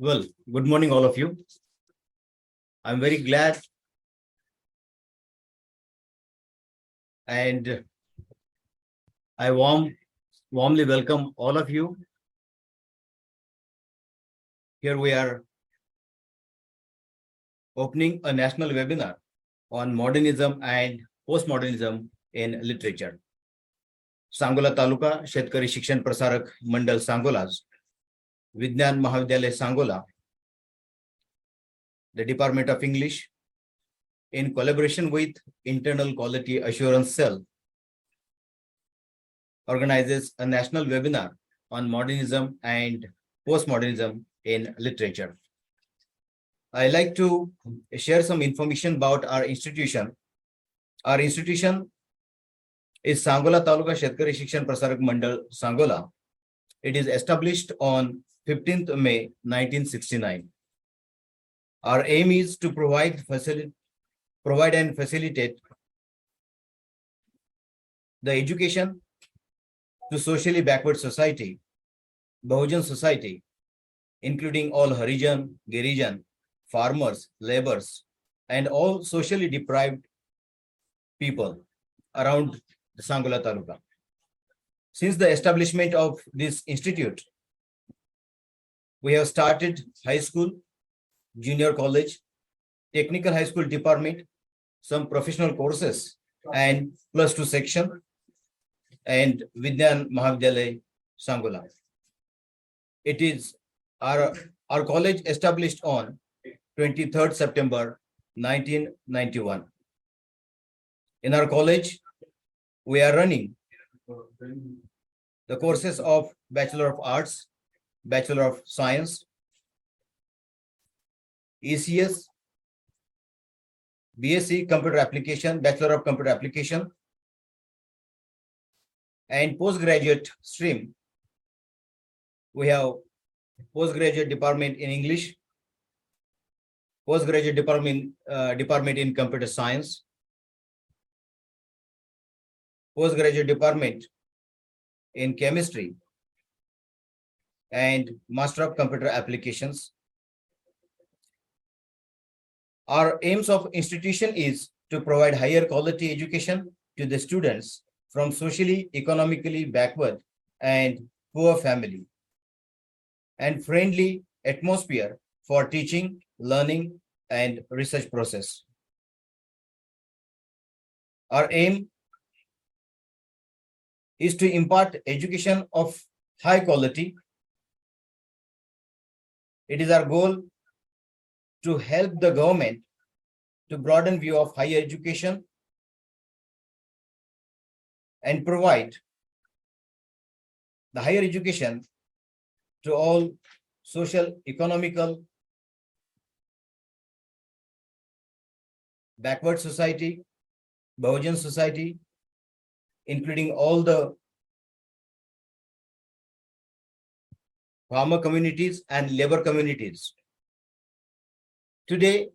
Well, good morning, all of you. I'm very glad and I warmly welcome all of you. Here we are opening a national webinar on modernism and postmodernism in literature. Sangola Taluka Shetkari Shikshan Prasarak Mandal Sangolas, Vidyan Mahavidyalaya Sangola, the Department of English, in collaboration with Internal Quality Assurance Cell, organizes a national webinar on modernism and postmodernism in literature. I like to share some information about our institution. Our institution is Sangola Taluka Shetkari Shikshan Prasarak Mandal Sangola. It is established on 15th May 1969. Our aim is to provide and facilitate the education to socially backward society, Bahujan society, including all Harijan, Girijan, farmers, laborers, and all socially deprived people around the Sangola Taluka. Since the establishment of this institute, we have started high school, junior college, technical high school department, some professional courses, and +2 section, and Vidyan Mahavidyalaya Sangola. It is our college established on 23rd September 1991. In our college, we are running the courses of Bachelor of Arts, Bachelor of Science, ECS, BSc Computer Application, Bachelor of Computer Application, and postgraduate stream. We have postgraduate department in English, postgraduate department in Computer Science, postgraduate department in Chemistry, and Master of Computer Applications. Our aims of institution is to provide higher quality education to the students from socially, economically backward and poor family, and friendly atmosphere for teaching, learning, and research process. Our aim is to impart education of high quality. It is our goal to help the government to broaden view of higher education and provide the higher education to all social, economical, backward society, Bahujan society, including all the farmer communities and labor communities. Today,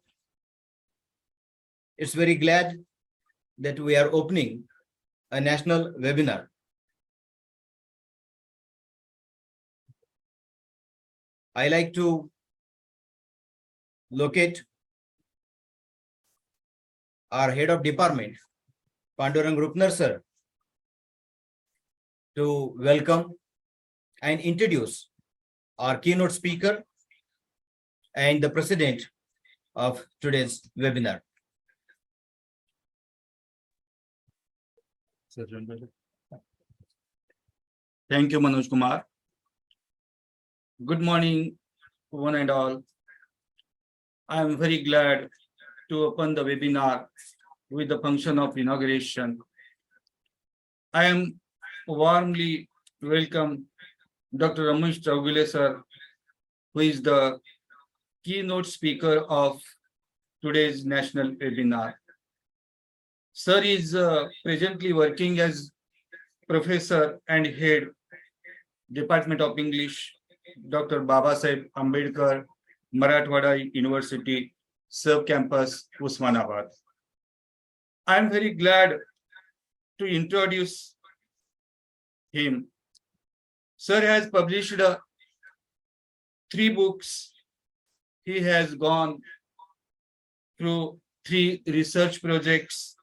it's very glad that we are opening a national webinar. I like to locate our head of department, Pandurang Rupner sir, to welcome and introduce our keynote speaker and the president of today's webinar. Thank you, Manoj Kumar. Good morning, one and all. I am very glad to open the webinar with the function of inauguration. I am warmly welcome Dr. Ramesh Chaugule sir, who is the keynote speaker of today's national webinar. Sir is presently working as professor and head Department of English, Dr. Babasaheb Ambedkar, Marathwada University, Sub-Campus, Usmanabad. I am very glad to introduce him. Sir has published 3 books He has gone through 3 research projects.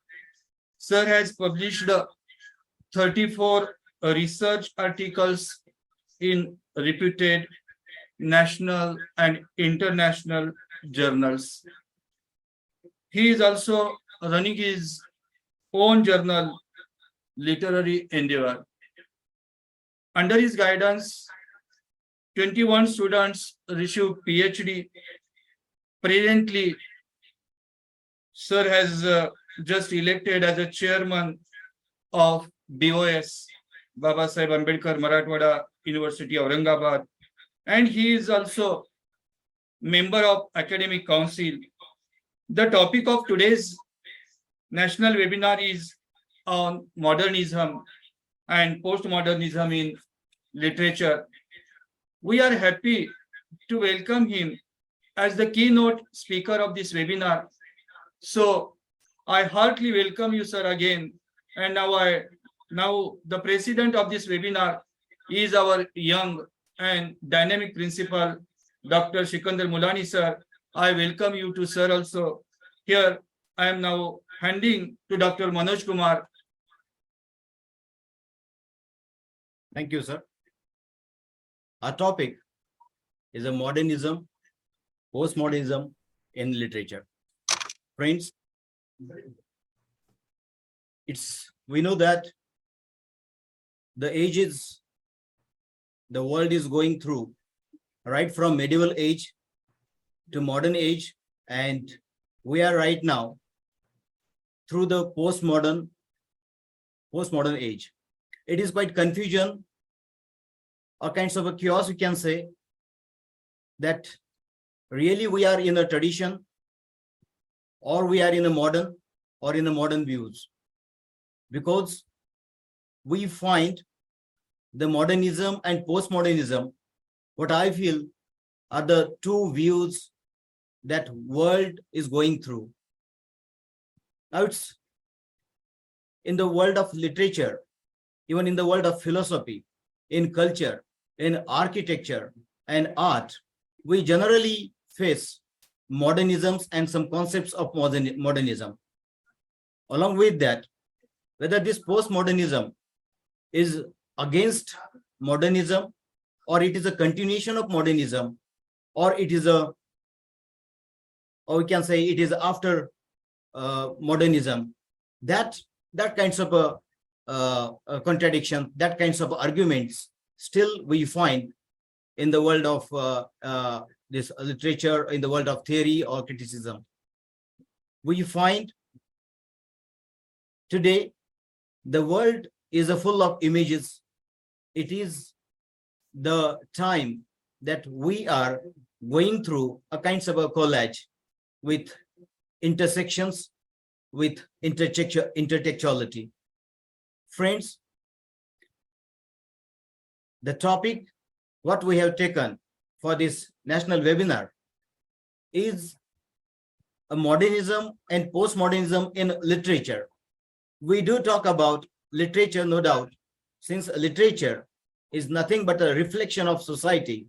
Sir has published 34 research articles in reputed national and international journals. He is also running his own journal, Literary Endeavor. Under his guidance, 21 students receive PhD. Presently, Sir has just elected as a chairman of BOS, Baba Sahib Ambedkar Marathwada University, Aurangabad, and he is also member of Academic Council. The topic of today's national webinar is on modernism and postmodernism in literature. We are happy to welcome him as the keynote speaker of this webinar. So I heartily welcome you, sir, again. And now the president of this webinar is our young and dynamic principal, Dr. Sikandar Mulani, sir. I welcome you to sir also. Here I am now handing to Dr. Manoj Kumar. Thank you, sir. Our topic is a modernism, postmodernism in literature. Friends, we know that the world is going through, right from medieval age to modern age, and we are right now through the postmodern age. It is quite confusion or kinds of a chaos, you can say, that really we are in a tradition or we are in a modern or in a modern views, because we find the modernism and postmodernism, what I feel are the two views that world is going through. Now it's in the world of literature, even in the world of philosophy, in culture, in architecture and art, we generally face modernisms and some concepts of modernism. Along with that, whether this postmodernism is against modernism or it is a continuation of modernism, or it is or we can say it is after modernism, that kinds of a contradiction, that kinds of arguments still we find in the world of this literature, in the world of theory or criticism. We find today the world is full of images. It is the time that we are going through a kinds of a collage with intersections, with intertextuality. Friends, the topic what we have taken for this national webinar is a modernism and postmodernism in literature. We do talk about literature, no doubt, since literature is nothing but a reflection of society,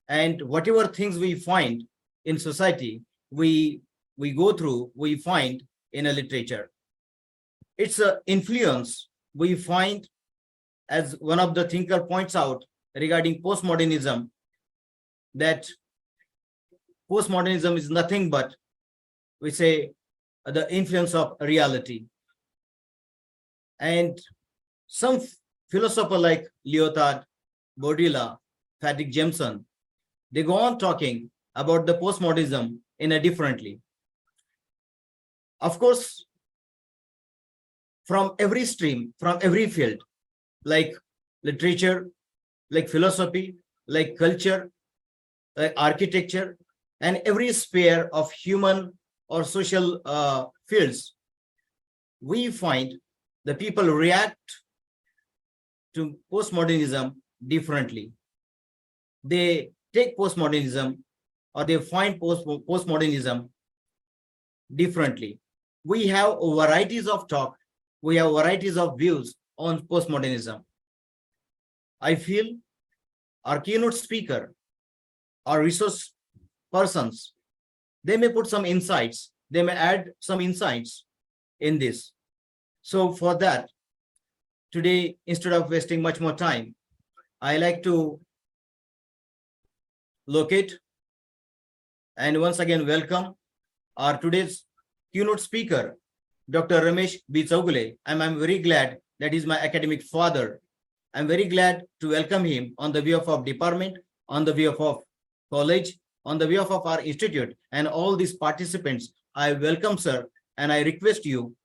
and whatever things we find in society, we go through, we find in a literature. It's an influence we find, as one of the thinker points out regarding postmodernism, that postmodernism is nothing but, we say, the influence of reality. And some philosopher like Lyotard, Baudrillard, Frederick Jameson, they go on talking about the postmodernism in a differently. Of course, from every stream, from every field, like literature, like philosophy, like culture, like architecture, and every sphere of human or social fields, we find the people react to postmodernism differently. They take postmodernism or they find postmodernism differently. We have varieties of talk, we have varieties of views on postmodernism. I feel our keynote speaker, our resource persons, they may put some insights, they may add some insights in this. So for that, today, instead of wasting much more time, I like to locate and once again welcome our today's keynote speaker, Dr. Ramesh B. Chaugule, and I'm very glad that he's my academic father. I'm very glad to welcome him on the behalf of department, on the behalf of college, on the behalf of our institute, and all these participants. I welcome, sir, and I request you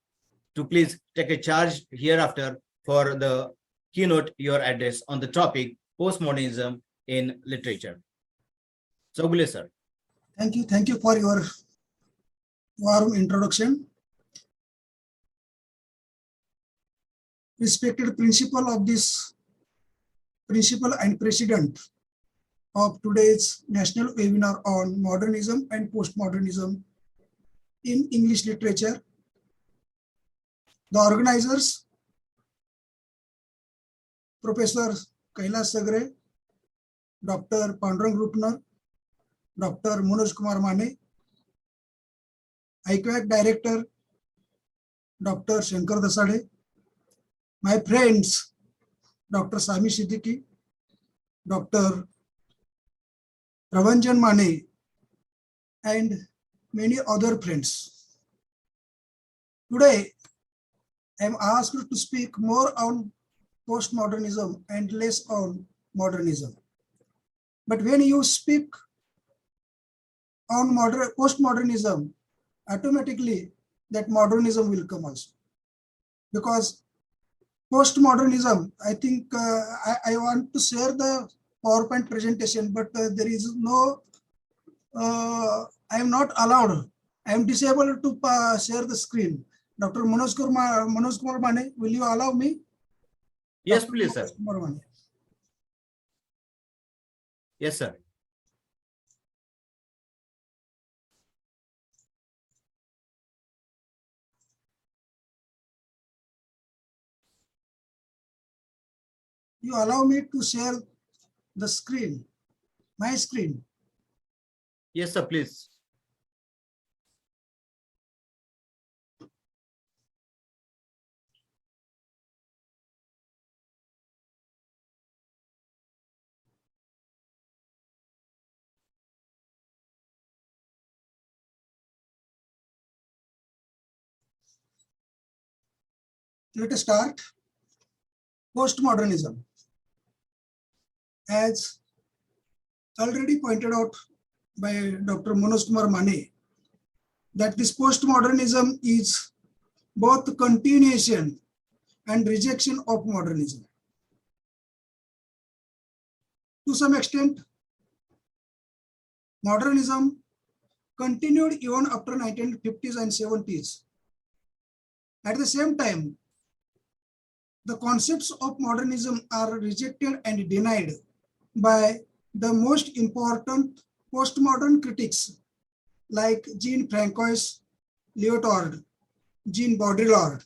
to please take a charge hereafter for the keynote, your address on the topic postmodernism in literature. Chaugule, sir. Thank you for your warm introduction. Respected principal and president of today's national webinar on modernism and postmodernism in English literature, the organizers, Professor Kailash Sagre, Dr. Pandurang Rupner, Dr. Manoj Kumar Mane, IQAC Director, Dr. Shankar Dasade, my friends, Dr. Sami Siddiqui, Dr. Ravanjan Mane, and many other friends. Today, I am asked to speak more on postmodernism and less on modernism. But when you speak on postmodernism, automatically that modernism will come also. Because postmodernism, I think I want to share the PowerPoint presentation, but there is no, I am not allowed. I am disabled to share the screen. Dr. Manoj Kumar Mane, will you allow me? Yes, Dr. please, sir. Kumar Mane. Yes, sir. You allow me to share the screen, my screen. Yes, sir, please. Let us start. Postmodernism. As already pointed out by Dr. Manoj Kumar Mane, that this postmodernism is both continuation and rejection of modernism. To some extent, modernism continued even after 1950s and 70s. At the same time, the concepts of modernism are rejected and denied by the most important postmodern critics like Jean-Francois Lyotard, Jean Baudrillard,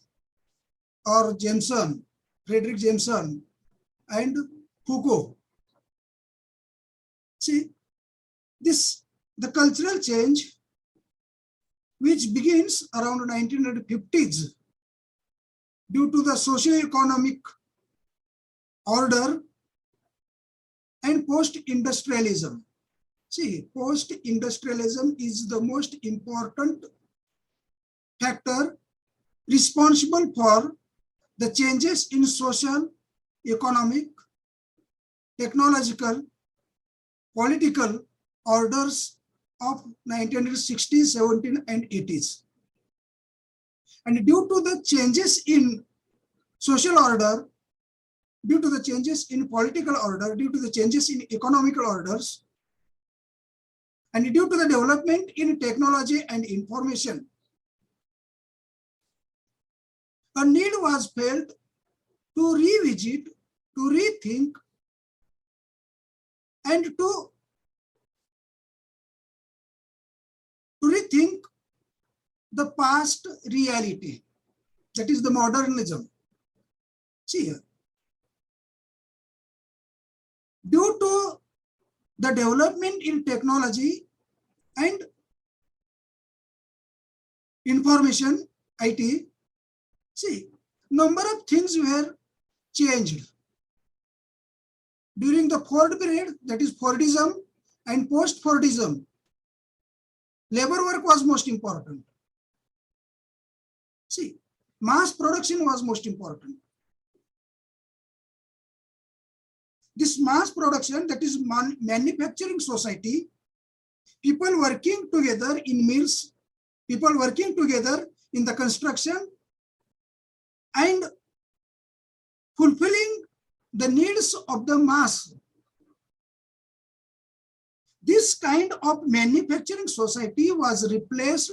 or Jameson, Frederick Jameson, and Foucault. See, the cultural change, which begins around 1950s due to the socio-economic order and post-industrialism. See, post-industrialism is the most important factor responsible for the changes in social, economic, technological, political orders of 1960s, 70s, and 80s. And due to the changes in social order, due to the changes in political order, due to the changes in economical orders, and due to the development in technology and information, a need was felt to revisit, to rethink, and to rethink the past reality, that is the modernism. See here, due to the development in technology and information, IT. See, number of things were changed during the Ford period, that is Fordism and post-Fordism. Labor work was most important. See, mass production was most important. This mass production, that is manufacturing society, people working together in mills, people working together in the construction and fulfilling the needs of the mass. This kind of manufacturing society was replaced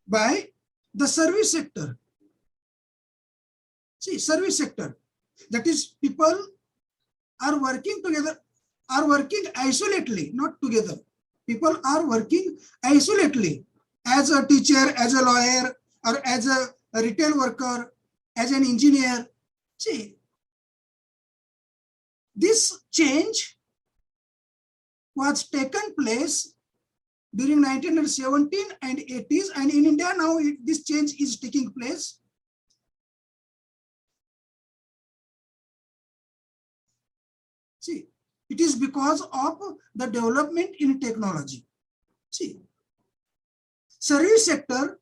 by the service sector. See, service sector, that is people are working together, are working isolatedly, not together. People are working isolatedly as a teacher, as a lawyer, or as a retail worker, as an engineer. See, this change was taken place during 1917 and 80s, and in India now this change is taking place. See, it is because of the development in technology. See, service sector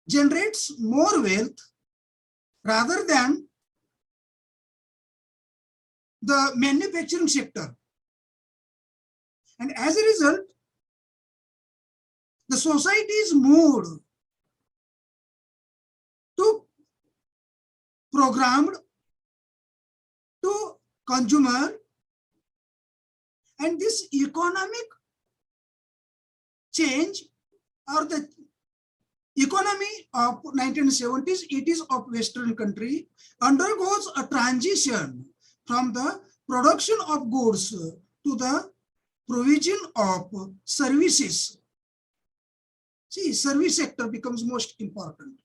generates more wealth rather than the manufacturing sector. And as a result, the society is moved to programmed to consumer, and this economic change or the economy of 1970s, 80s of Western country undergoes a transition from the production of goods to the provision of services. See, service sector becomes most important.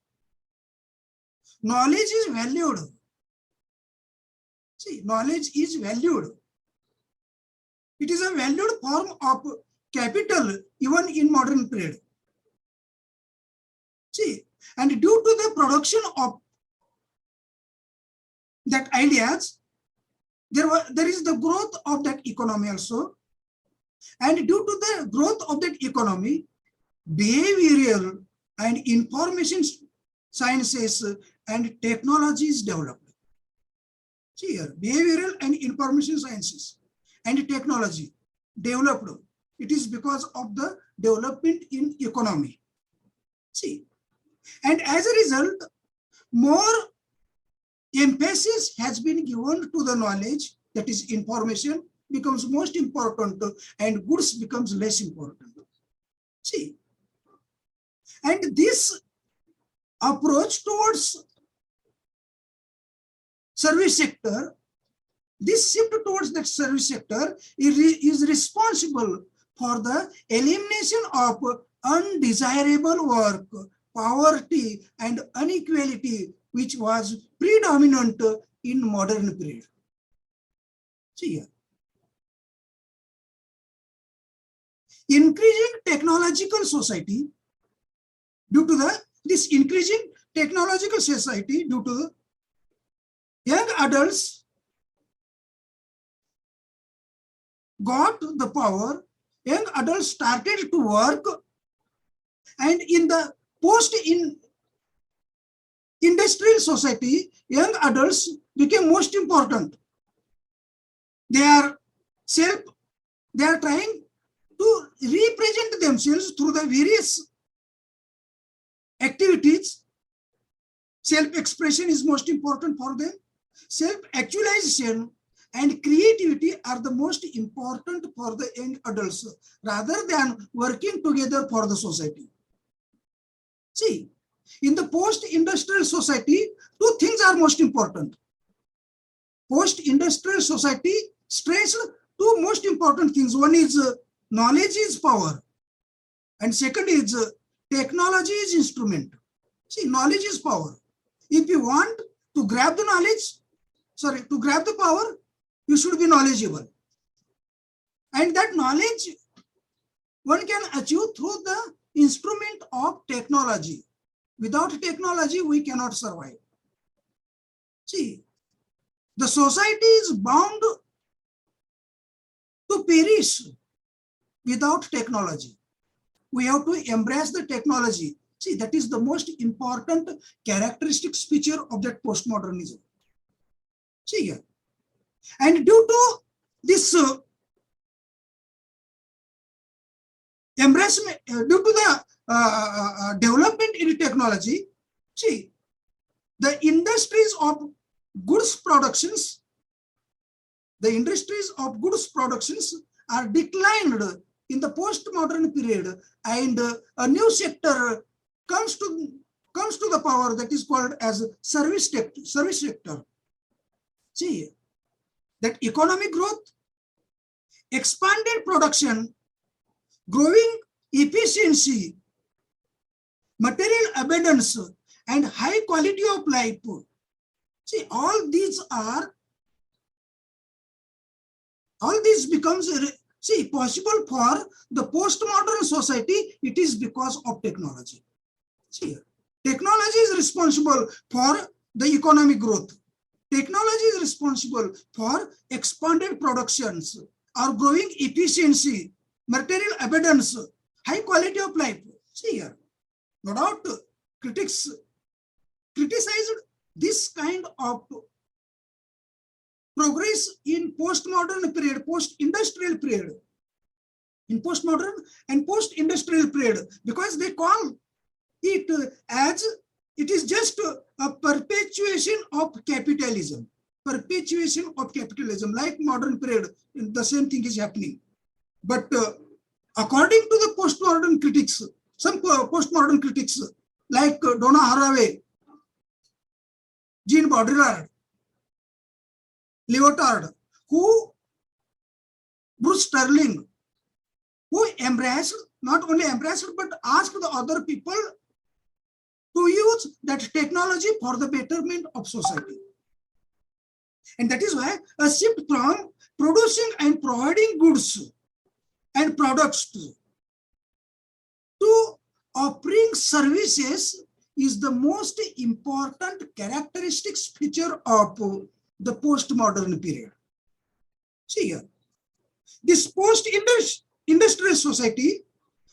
Knowledge is valued. See, knowledge is valued. It is a valued form of capital even in modern trade. See, and due to the production of that ideas, there is the growth of that economy also. And due to the growth of that economy, behavioral and information sciences and technologies developed. See here, behavioral and information sciences and technology developed. It is because of the development in economy. See, and as a result, more emphasis has been given to the knowledge, that is information becomes most important and goods becomes less important. See, and this approach towards service sector, this shift towards that service sector is responsible for the elimination of undesirable work, poverty, and inequality, which was predominant in modern period. See here. Increasing technological society, due to this increasing technological society, due to young adults got the power, young adults started to work, and in the post-industrial society, young adults became most important. They are trying to represent themselves through the various activities. Self-expression is most important for them. Self-actualization and creativity are the most important for the young adults rather than working together for the society. See, in the post-industrial society, two things are most important. Post-industrial society stressed two most important things. One is knowledge is power, and second is technology is instrument. See, knowledge is power. If you want to grab the knowledge, to grab the power, you should be knowledgeable. And that knowledge one can achieve through the instrument of technology. Without technology, we cannot survive. See, the society is bound to perish without technology. We have to embrace the technology. See, that is the most important characteristic feature of that postmodernism. See here. And due to this embracement, due to the development in technology, see, the industries of goods productions, are declined in the postmodern period, and a new sector comes to the power, that is called as service sector. See, that economic growth, expanded production, growing efficiency, material abundance, and high quality of life. See, all these becomes possible for the postmodern society. It is because of technology. See, technology is responsible for the economic growth. Technology is responsible for expanded productions, or growing efficiency, material abundance, high quality of life. See here, no doubt critics criticized this kind of progress in postmodern period, post-industrial period, in postmodern and post-industrial period, because they call it as it is just a perpetuation of capitalism. Perpetuation of capitalism, like modern period, the same thing is happening. But according to the postmodern critics, some postmodern critics like Donna Haraway, Jean Baudrillard, Lyotard, Bruce Sterling, who not only embraced, but asked the other people to use that technology for the betterment of society. And that is why a shift from producing and providing goods and products to offering services is the most important characteristics feature of the postmodern period. See here, this post-industrial society,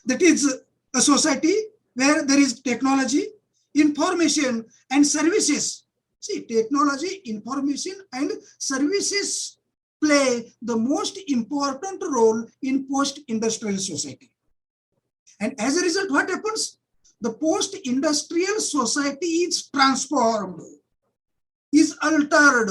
that is a society where there is technology, information, and services. See, technology, information, and services play the most important role in post-industrial society. And as a result, what happens? The post-industrial society is transformed, is altered.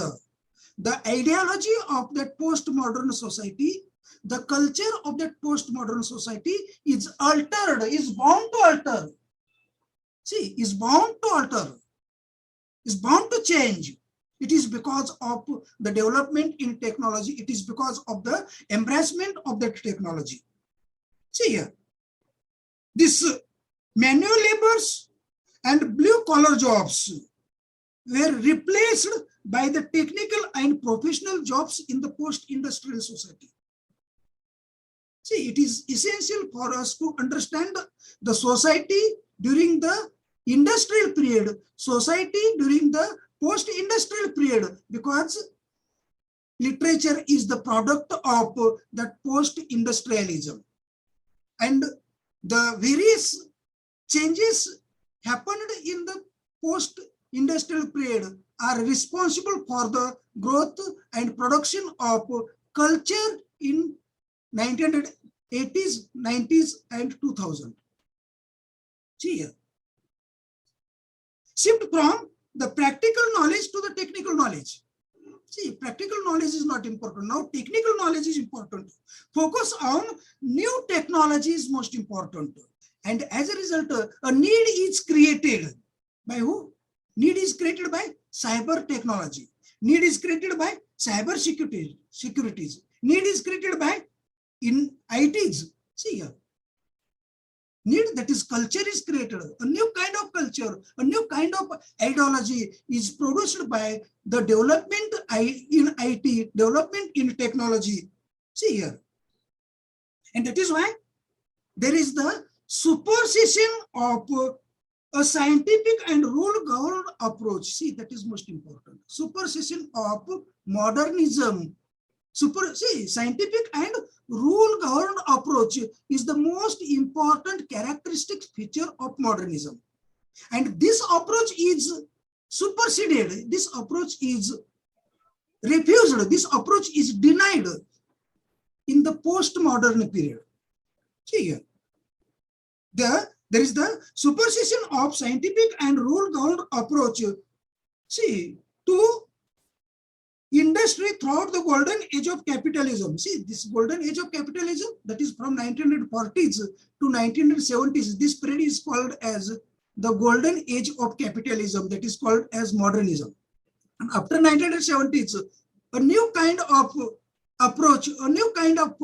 The ideology of that postmodern society, the culture of that postmodern society is altered, is bound to alter. See, is bound to alter, is bound to change. It is because of the development in technology. It is because of the embracement of that technology. See here, this manual labors and blue collar jobs were replaced by the technical and professional jobs in the post-industrial society. See, it is essential for us to understand the society during the industrial period, society during the post-industrial period, because literature is the product of that post-industrialism. And the various changes happened in the post-industrial period are responsible for the growth and production of culture in 1980s, 90s, and 2000. See here. Shift from the practical knowledge to the technical knowledge. See, practical knowledge is not important. Now, technical knowledge is important. Focus on new technology is most important. And as a result, a need is created by who? Need is created by cyber technology. Need is created by cyber securities. Need is created by in ITs. See here. Need, that is culture, is created. A new kind of culture, a new kind of ideology is produced by the development in IT, development in technology. See here. And that is why there is the supersession of a scientific and rule-governed approach. See, that is most important. Supersession of modernism. Scientific and rule-governed approach is the most important characteristic feature of modernism. And this approach is superseded. This approach is refused. This approach is denied in the postmodern period. See here. There is the supersession of scientific and rule-governed approach, see, to industry throughout the golden age of capitalism. See, this golden age of capitalism, that is from 1940s to 1970s, this period is called as the golden age of capitalism, that is called as modernism. And after 1970s, a new kind of approach, a new kind of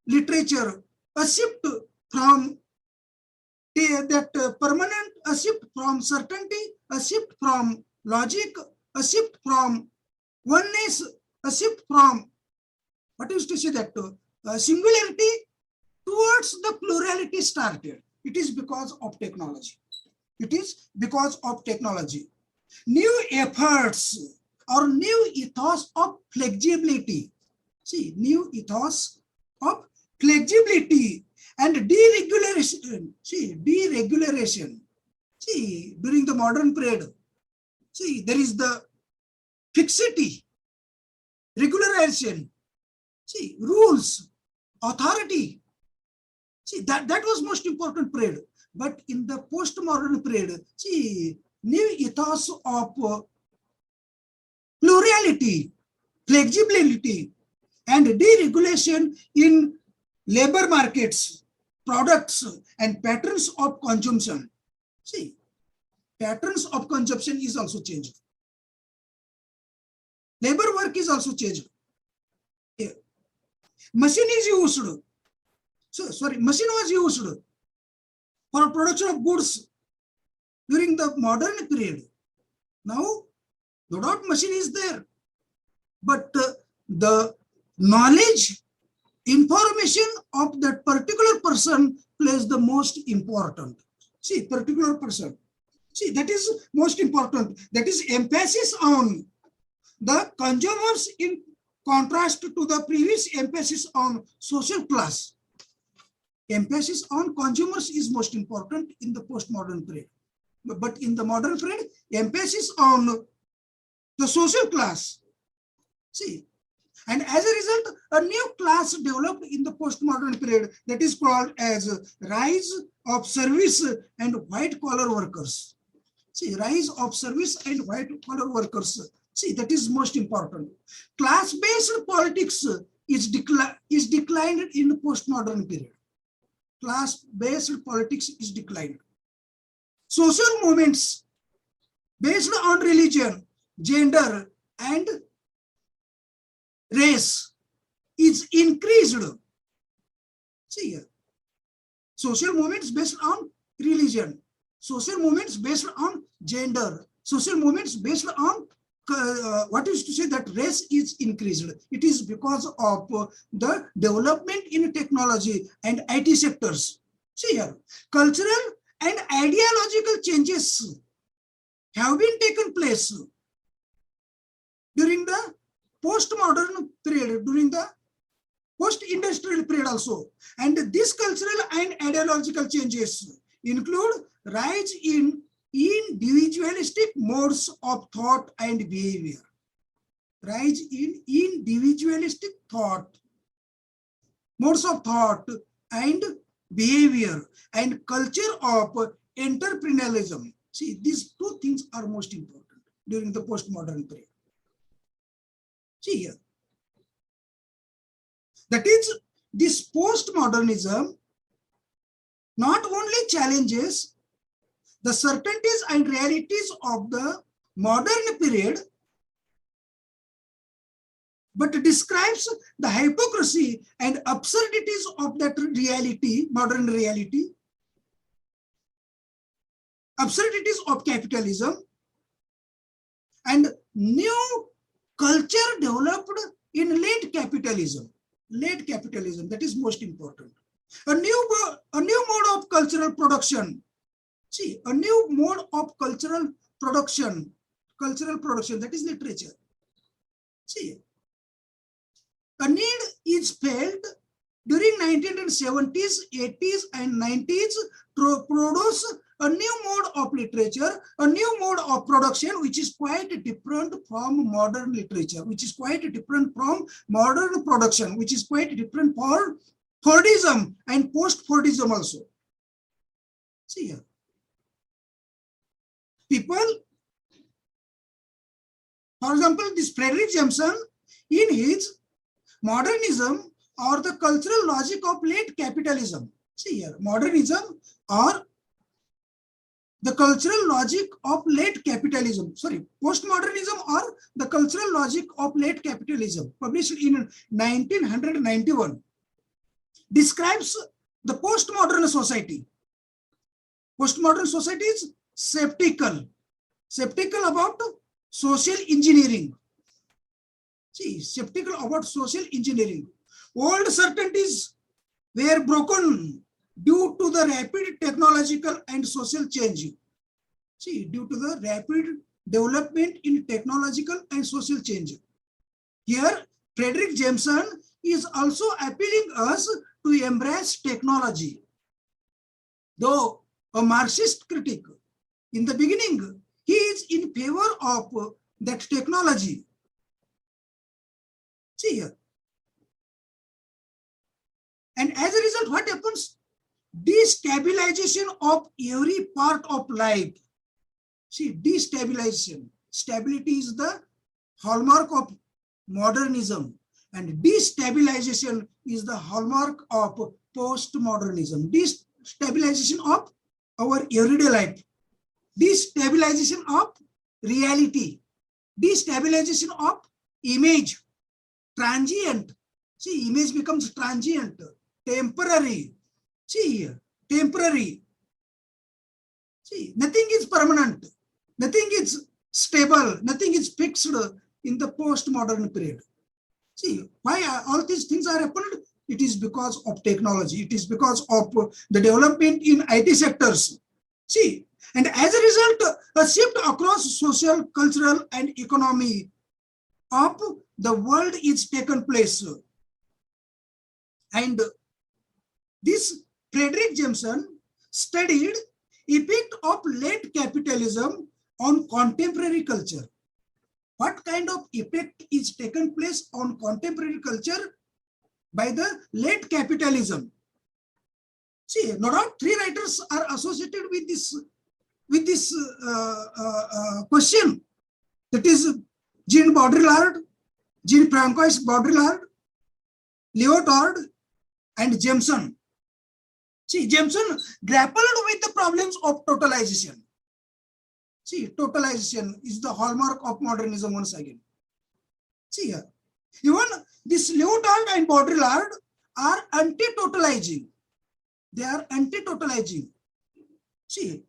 literature, a shift from permanent, a shift from certainty, a shift from logic, a shift from oneness, a shift from, what used to say that, singularity towards the plurality started. It is because of technology. It is because of technology. New efforts or new ethos of flexibility. See, new ethos of flexibility and deregulation. See, deregulation. See, during the modern period, see, there is the fixity, regularization, see, rules, authority. See, that was most important period. But in the postmodern period, see, new ethos of plurality, flexibility, and deregulation in labor markets, products, and patterns of consumption. See, patterns of consumption is also changed. Labor work is also changed. Machine is used. Machine was used for production of goods during the modern period. Now, no doubt machine is there, but the knowledge, information of that particular person plays the most important. See, particular person. See, that is most important. That is emphasis on the consumers in contrast to the previous emphasis on social class. Emphasis on consumers is most important in the postmodern period. But in the modern period, emphasis on the social class. See, and as a result, a new class developed in the postmodern period that is called as rise of service and white collar workers. See, rise of service and white collar workers. See, that is most important. Class-based politics is declined in the postmodern period. Class-based politics is declined. Social movements based on religion, gender, and race is increased. See here. Social movements based on religion, social movements based on gender, social movements based on what is to say that race is increased. It is because of the development in technology and IT sectors. See here, cultural and ideological changes have been taken place during the postmodern period, during the post-industrial period also. And these cultural and ideological changes include rise in individualistic modes of thought and behavior. Rise in individualistic thought, modes of thought and behavior, and culture of entrepreneurialism. See, these two things are most important during the postmodern period. See here. That is, this postmodernism not only challenges the certainties and realities of the modern period, but describes the hypocrisy and absurdities of that reality, modern reality, absurdities of capitalism, and new culture developed in late capitalism. Late capitalism, that is most important. A new mode of cultural production. See, a new mode of cultural production, that is literature. See, a need is felt during 1970s, 80s, and 90s to produce a new mode of literature, a new mode of production, which is quite different from modern literature, which is quite different from modern production, which is quite different for Fordism and post-Fordism also. See here. People, for example, this Frederick Jameson, in his Modernism or the cultural logic of late capitalism. See here, modernism or the cultural logic of late capitalism. Sorry, postmodernism or the cultural logic of late capitalism, published in 1991, describes the postmodern society. Postmodern society is skeptical about social engineering. See, skeptical about social engineering. Old certainties were broken due to the rapid technological and social change. See, due to the rapid development in technological and social change. Here, Frederick Jameson is also appealing us to embrace technology. Though a Marxist critic, in the beginning, he is in favor of that technology. See here. And as a result, what happens? Destabilization of every part of life. See, destabilization. Stability is the hallmark of modernism, and destabilization is the hallmark of postmodernism. Destabilization of our everyday life. Destabilization of reality. Destabilization of image. Transient. See, image becomes transient, temporary. See here, temporary. See, nothing is permanent. Nothing is stable. Nothing is fixed in the postmodern period. See, why all these things are happened? It is because of technology. It is because of the development in IT sectors. See, and as a result, a shift across social, cultural, and economy of the world is taken place. And this Frederick Jameson studied effect of late capitalism on contemporary culture. What kind of effect is taken place on contemporary culture by the late capitalism? See, no doubt 3 writers are associated with this question. That is Jean Baudrillard, Jean-Francois Baudrillard, Lyotard, and Jameson. See, Jameson grappled with the problems of totalization. See, totalization is the hallmark of modernism once again. See here, even this Lyotard and Baudrillard are anti-totalizing. They are anti-totalizing. See,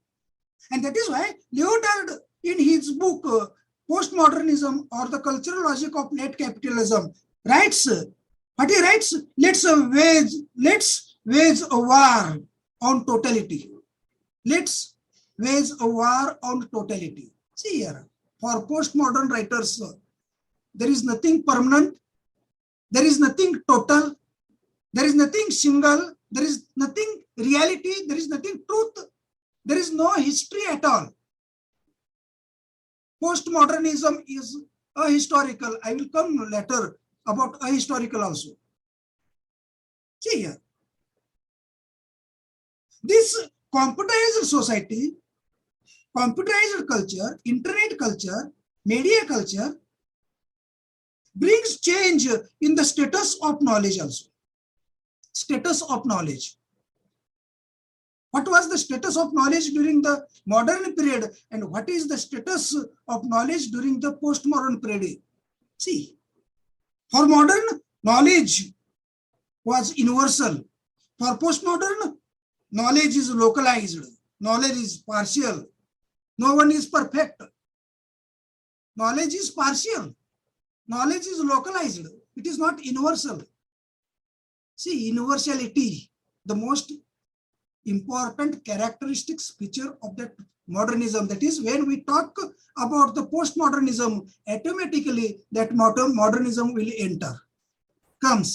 and that is why Lyotard, in his book Postmodernism or the Cultural Logic of Late Capitalism, writes, what he writes, let's wage a war on totality. Let's wage a war on totality. See here, for postmodern writers, there is nothing permanent, there is nothing total, there is nothing single, there is nothing reality, there is nothing truth, there is no history at all. Postmodernism is ahistorical. I will come later about ahistorical also. See here. This computerized society, computerized culture, internet culture, media culture brings change in the status of knowledge also. Status of knowledge. What was the status of knowledge during the modern period and what is the status of knowledge during the postmodern period? See, for modern, knowledge was universal. For postmodern, knowledge is localized. Knowledge is partial. No one is perfect. Knowledge is partial. Knowledge is localized. It is not universal. See, universality, the most important characteristics feature of that modernism. That is, when we talk about the postmodernism, automatically that modernism will comes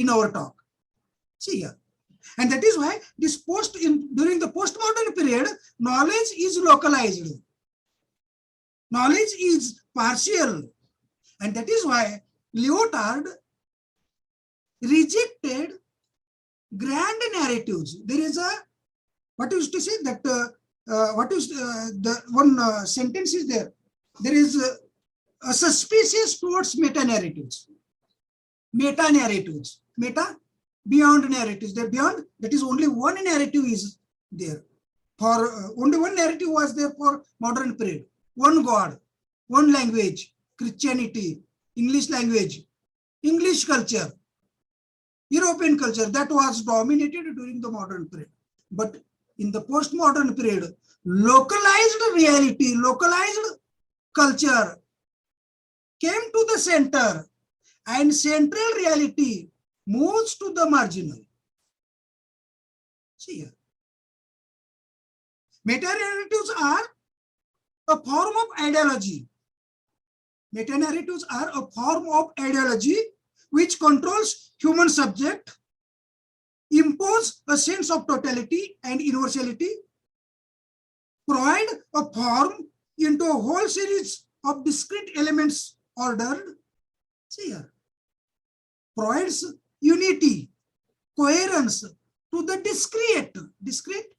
in our talk. See here. And that is why this during the postmodern period, knowledge is localized. Knowledge is partial. And that is why Lyotard rejected grand narratives. There is a, what used to say that, the one sentence is there. There is a suspicious towards meta-narratives. Meta-narratives. Meta, beyond narratives. They're beyond, that is only one narrative is there. For only one narrative was there for modern period. One God, one language, Christianity, English language, English culture, European culture, that was dominated during the modern period. But in the postmodern period, localized reality, localized culture came to the center, and central reality moves to the marginal. See here. Meta-narratives are a form of ideology. Meta-narratives are a form of ideology which controls human subject, impose a sense of totality and universality, provide a form into a whole series of discrete elements ordered. See here. Provides unity, coherence to the discrete,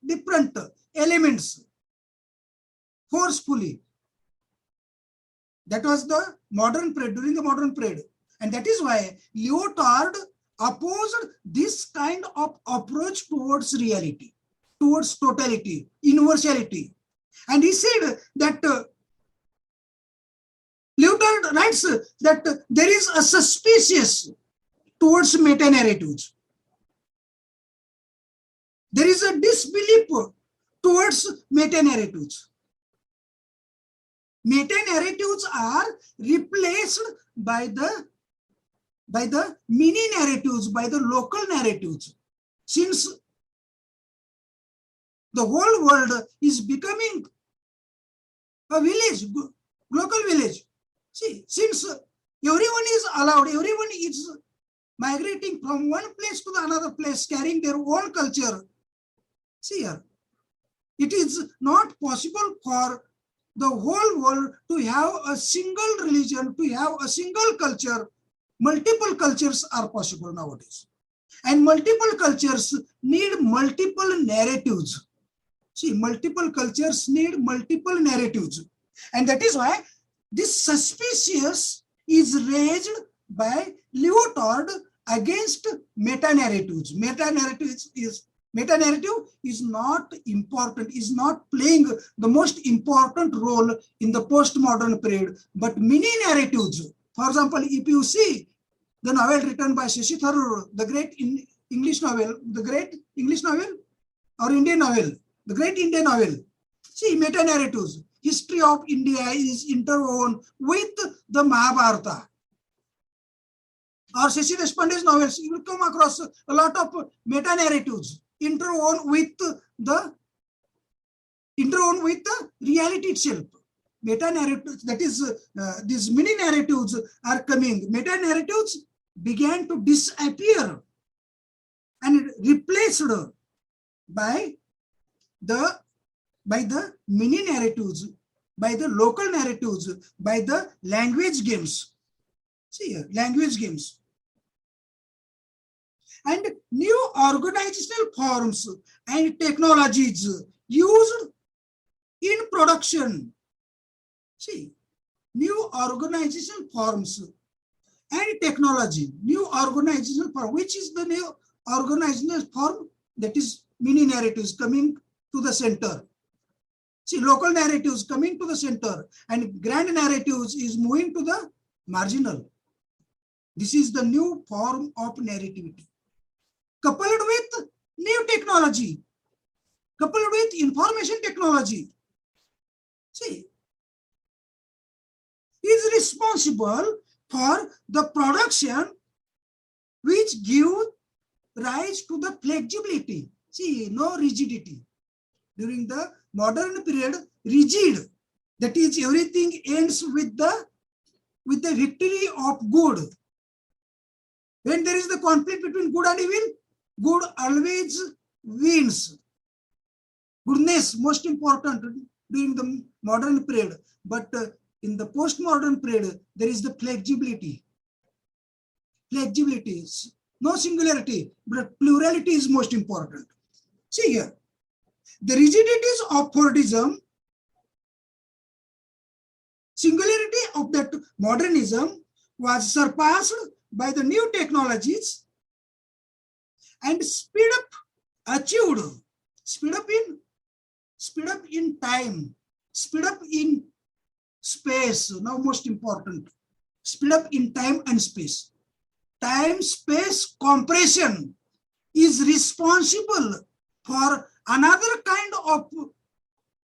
different elements forcefully. That was the modern period, during the modern period. And that is why Lyotard opposed this kind of approach towards reality, towards totality, universality. And he said that, Lyotard writes that there is a suspicious towards meta-narratives. There is a disbelief towards meta-narratives. Meta-narratives are replaced by the mini-narratives, by the local narratives. Since the whole world is becoming a village, local village. See, since everyone is allowed, everyone is migrating from one place to the another place, carrying their own culture. See here, it is not possible for the whole world to have a single religion, to have a single culture. Multiple cultures are possible nowadays. And multiple cultures need multiple narratives. See, multiple cultures need multiple narratives. And that is why this suspicious is raised by Lyotard against meta-narratives. Meta-narrative is not important, is not playing the most important role in the postmodern period, but mini-narratives. For example, if you see the novel written by Shashi Tharoor, the great English novel, or Indian novel, the great Indian novel. See, meta-narratives. History of India is interwoven with the Mahabharata. Or Shashi Deshmukh's novels, you will come across a lot of meta-narratives interwoven with the reality itself. Meta-narratives, that is, these mini-narratives are coming. Meta-narratives began to disappear and replaced by the mini-narratives, by the local narratives, by the language games. See here, language games. And new organizational forms and technologies used in production. See, new organizational forms and technology, new organizational form. Which is the new organizational form? That is mini narratives coming to the center. See, local narratives coming to the center, and grand narratives is moving to the marginal. This is the new form of narrativity. Coupled with new technology, coupled with information technology. See, is responsible for the production which give rise to the flexibility. See, no rigidity. During the modern period, rigid. That is, everything ends with the victory of good. When there is the conflict between good and evil, good always wins. Goodness, most important during the modern period. But in the postmodern period, there is the flexibility. Flexibility is no singularity, but plurality is most important. See here, the rigidities of Fordism, singularity of that modernism was surpassed by the new technologies and speed up achieved, speed up in time, speed up in space. Now most important, speed up in time and space. Time-space compression is responsible for another kind of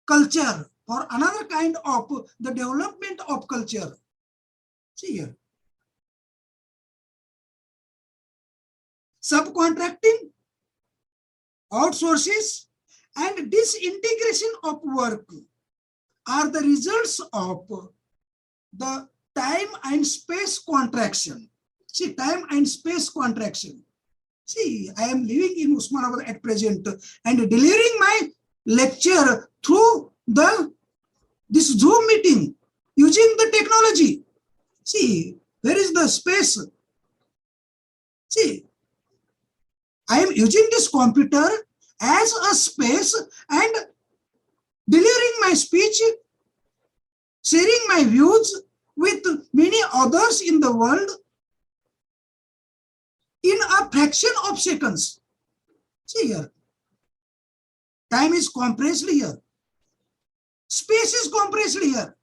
culture, for another kind of the development of culture. See here. Subcontracting, outsources, and disintegration of work are the results of the time and space contraction. See, time and space contraction. See, I am living in Usmanabad at present and delivering my lecture through this Zoom meeting using the technology. See, where is the space? See, I am using this computer as a space and delivering my speech, sharing my views with many others in the world in a fraction of seconds. See here, time is compressed here, space is compressed here,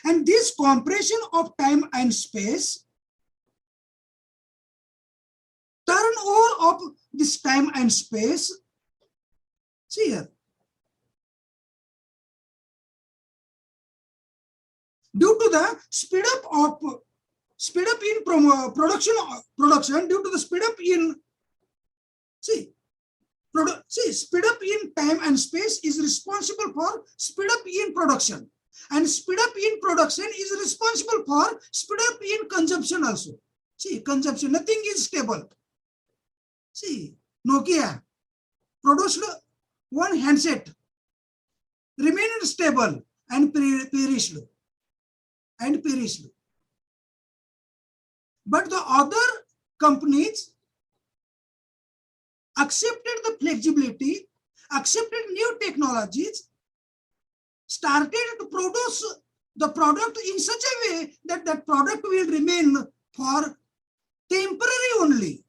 and this compression of time and space, turnover of this time and space, see here, due to the speed up in production due to the speed up in speed up in time and space is responsible for speed up in production, and speed up in production is responsible for speed up in consumption also. See, consumption, nothing is stable. See, Nokia produced one handset, remained stable and perished. But the other companies accepted the flexibility, accepted new technologies, started to produce the product in such a way that that product will remain for temporary only.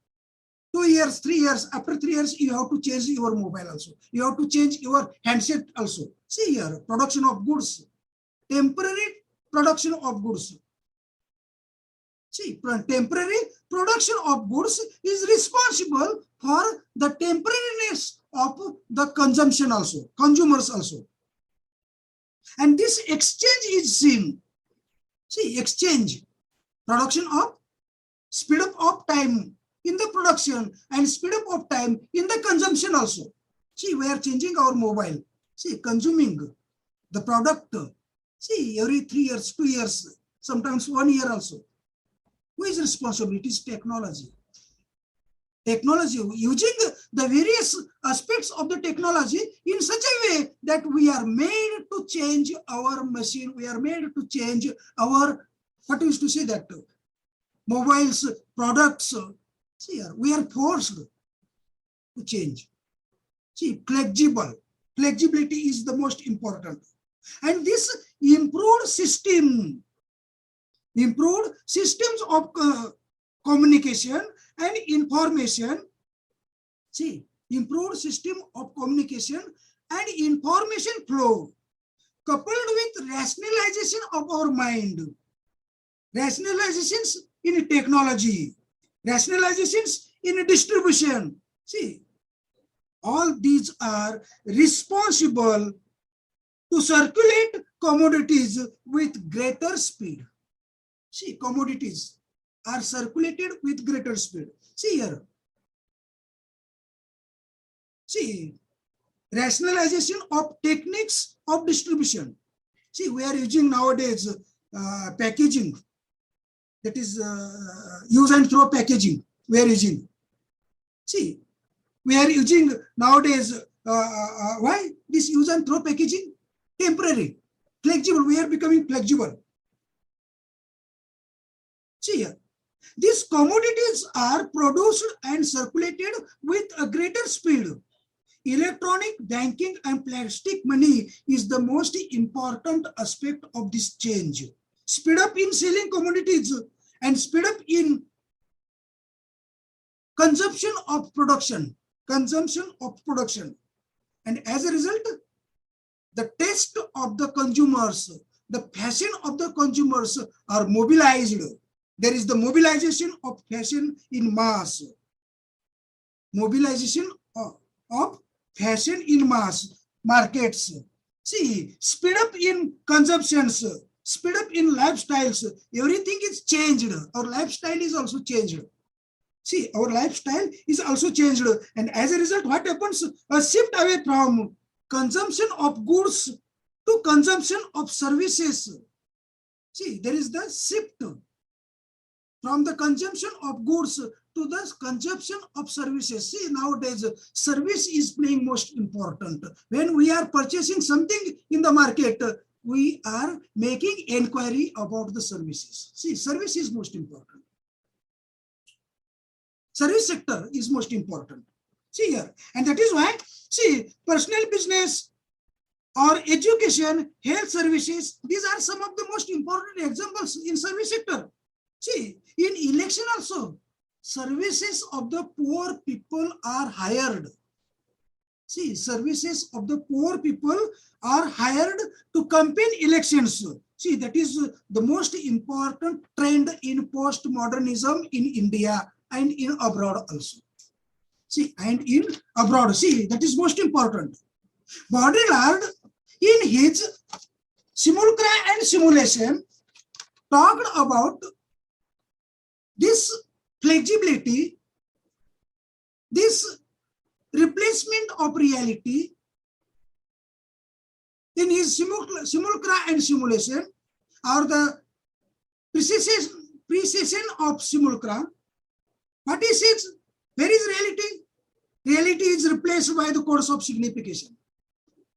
2 years, 3 years, after 3 years, you have to change your mobile also. You have to change your handset also. See here, production of goods, temporary production of goods. See, temporary production of goods is responsible for the temporariness of the consumption also, consumers also. And this exchange is seen. See, exchange, production of, speed up of time in the production and speed up of time in the consumption also. See, we are changing our mobile. See, consuming the product. See, every 3 years, 2 years, sometimes 1 year also. Who is responsible? It is technology. Technology, using the various aspects of the technology in such a way that we are made to change our machine, we are made to change our, what we used to say that, mobiles, products. See here, we are forced to change. See, flexibility is the most important. And this improved systems of communication and information. See, improved system of communication and information flow, coupled with rationalization of our mind, rationalizations in technology, rationalizations in distribution. See, all these are responsible to circulate commodities with greater speed. See, commodities are circulated with greater speed. See here, See, rationalization of techniques of distribution. See, we are using nowadays packaging. That is use and throw packaging. We are using. See, we are using nowadays. Why this use and throw packaging? Temporary, flexible. We are becoming flexible. See here, these commodities are produced and circulated with a greater speed. Electronic, banking, and plastic money is the most important aspect of this change. Speed up in selling commodities and speed up in consumption of production. And as a result, the taste of the consumers, the fashion of the consumers are mobilized. There is the mobilization of fashion in mass. Mobilization of fashion in mass markets. See, speed up in consumptions, speed up in lifestyles. Everything is changed. Our lifestyle is also changed. See, our lifestyle is also changed. And as a result, what happens? A shift away from consumption of goods to consumption of services. See, there is the shift from the consumption of goods to the consumption of services. See, nowadays, service is playing most important. When we are purchasing something in the market, we are making inquiry about the services. See, service is most important. Service sector is most important. See here, and that is why, see, personal business or education, health services, these are some of the most important examples in service sector. See, in election also, services of the poor people are hired. See, services of the poor people are hired to campaign elections. See, that is the most important trend in postmodernism in India and in abroad also. See, and in abroad, see, that is most important. Baudrillard, in his Simulacra and Simulation, talked about this flexibility, this replacement of reality. In his Simulacra and Simulation, or the precession of Simulacra, what he says, where is reality? Reality is replaced by the course of signification.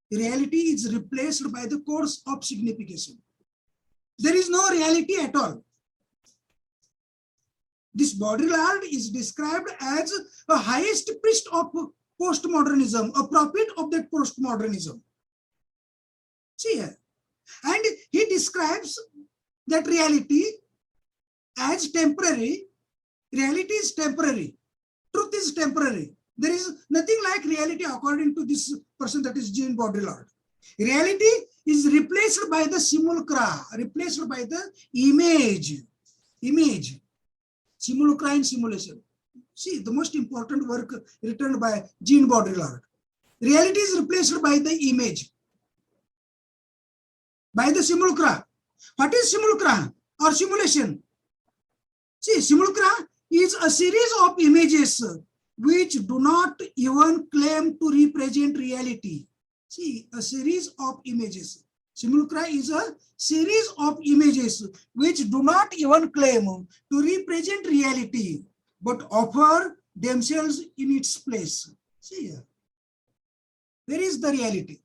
Reality is replaced by the course of signification. There is no reality at all. This Baudrillard is described as a highest priest of postmodernism, a prophet of that postmodernism. See here. And he describes that reality as temporary. Reality is temporary. Truth is temporary. There is nothing like reality according to this person, that is Jean Baudrillard. Reality is replaced by the simulacra, replaced by the image. Simulacra and simulation. See, the most important work written by Jean Baudrillard. Reality is replaced by the image, by the simulacra. What is simulacra or simulation? See, simulacra is a series of images which do not even claim to represent reality. See, a series of images. Simulacra is a series of images which do not even claim to represent reality, but offer themselves in its place. See here. Where is the reality?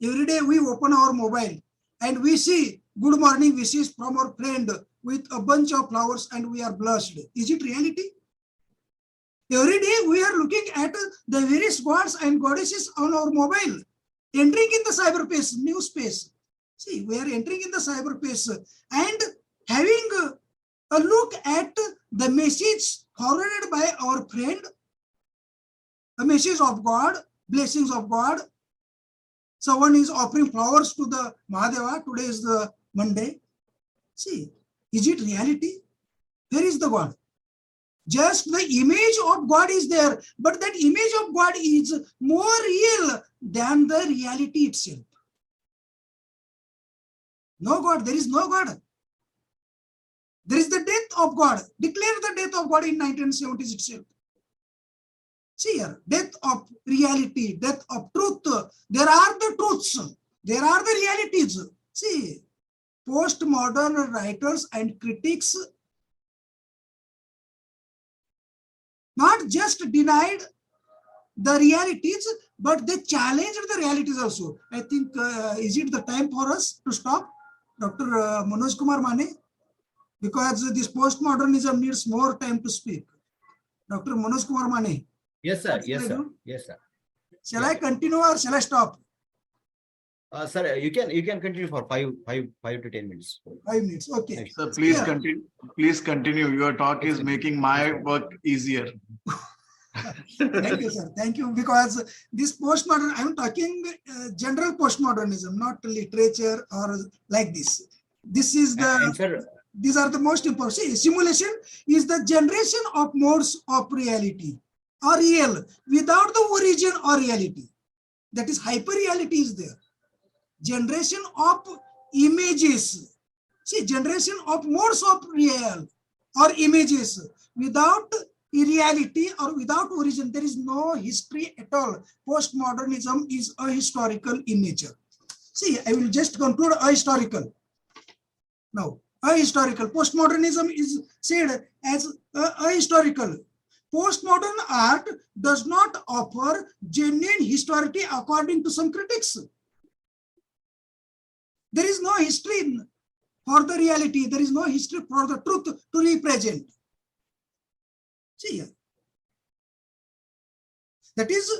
Every day we open our mobile and we see good morning wishes from our friend with a bunch of flowers and we are blushed. Is it reality? Every day we are looking at the various gods and goddesses on our mobile, entering in the cyberspace, new space. See, we are entering in the cyberspace and having a look at the message forwarded by our friend, a message of God, blessings of God. Someone is offering flowers to the Mahadeva. Today is the Monday. See, is it reality? Where is the God? Just the image of God is there, but that image of God is more real than the reality itself. No God, there is no God. There is the death of God. Declare the death of God in 1970s itself. See here, death of reality, death of truth. There are the truths. There are the realities. See, postmodern writers and critics not just denied the realities, but they challenged the realities also. I think, is it the time for us to stop, Dr. Manoj Kumar Mane? Because this postmodernism needs more time to speak. Dr. Manoj Kumar Mane. Yes, sir. What Yes, should I sir. do? Yes, sir. Shall I continue or shall I stop? Sir, you can continue for 5 to 10 minutes. 5 minutes. Okay. Thank you. Sir, please Yeah. continue. Please continue. Your talk is making my work easier. Thank you, sir. Thank you. Because this postmodern, I'm talking general postmodernism, not literature or like this. This is And sir, these are the most important. See, simulation is the generation of modes of reality or real without the origin or reality. That is, hyper-reality is there. Generation of images. See, generation of modes of real or images without reality or without origin. There is no history at all. Postmodernism is ahistorical in nature. See, I will just conclude ahistorical. Now, ahistorical. Postmodernism is said as ahistorical. Postmodern art does not offer genuine historicity according to some critics. There is no history for the reality. There is no history for the truth to represent. See here. That is,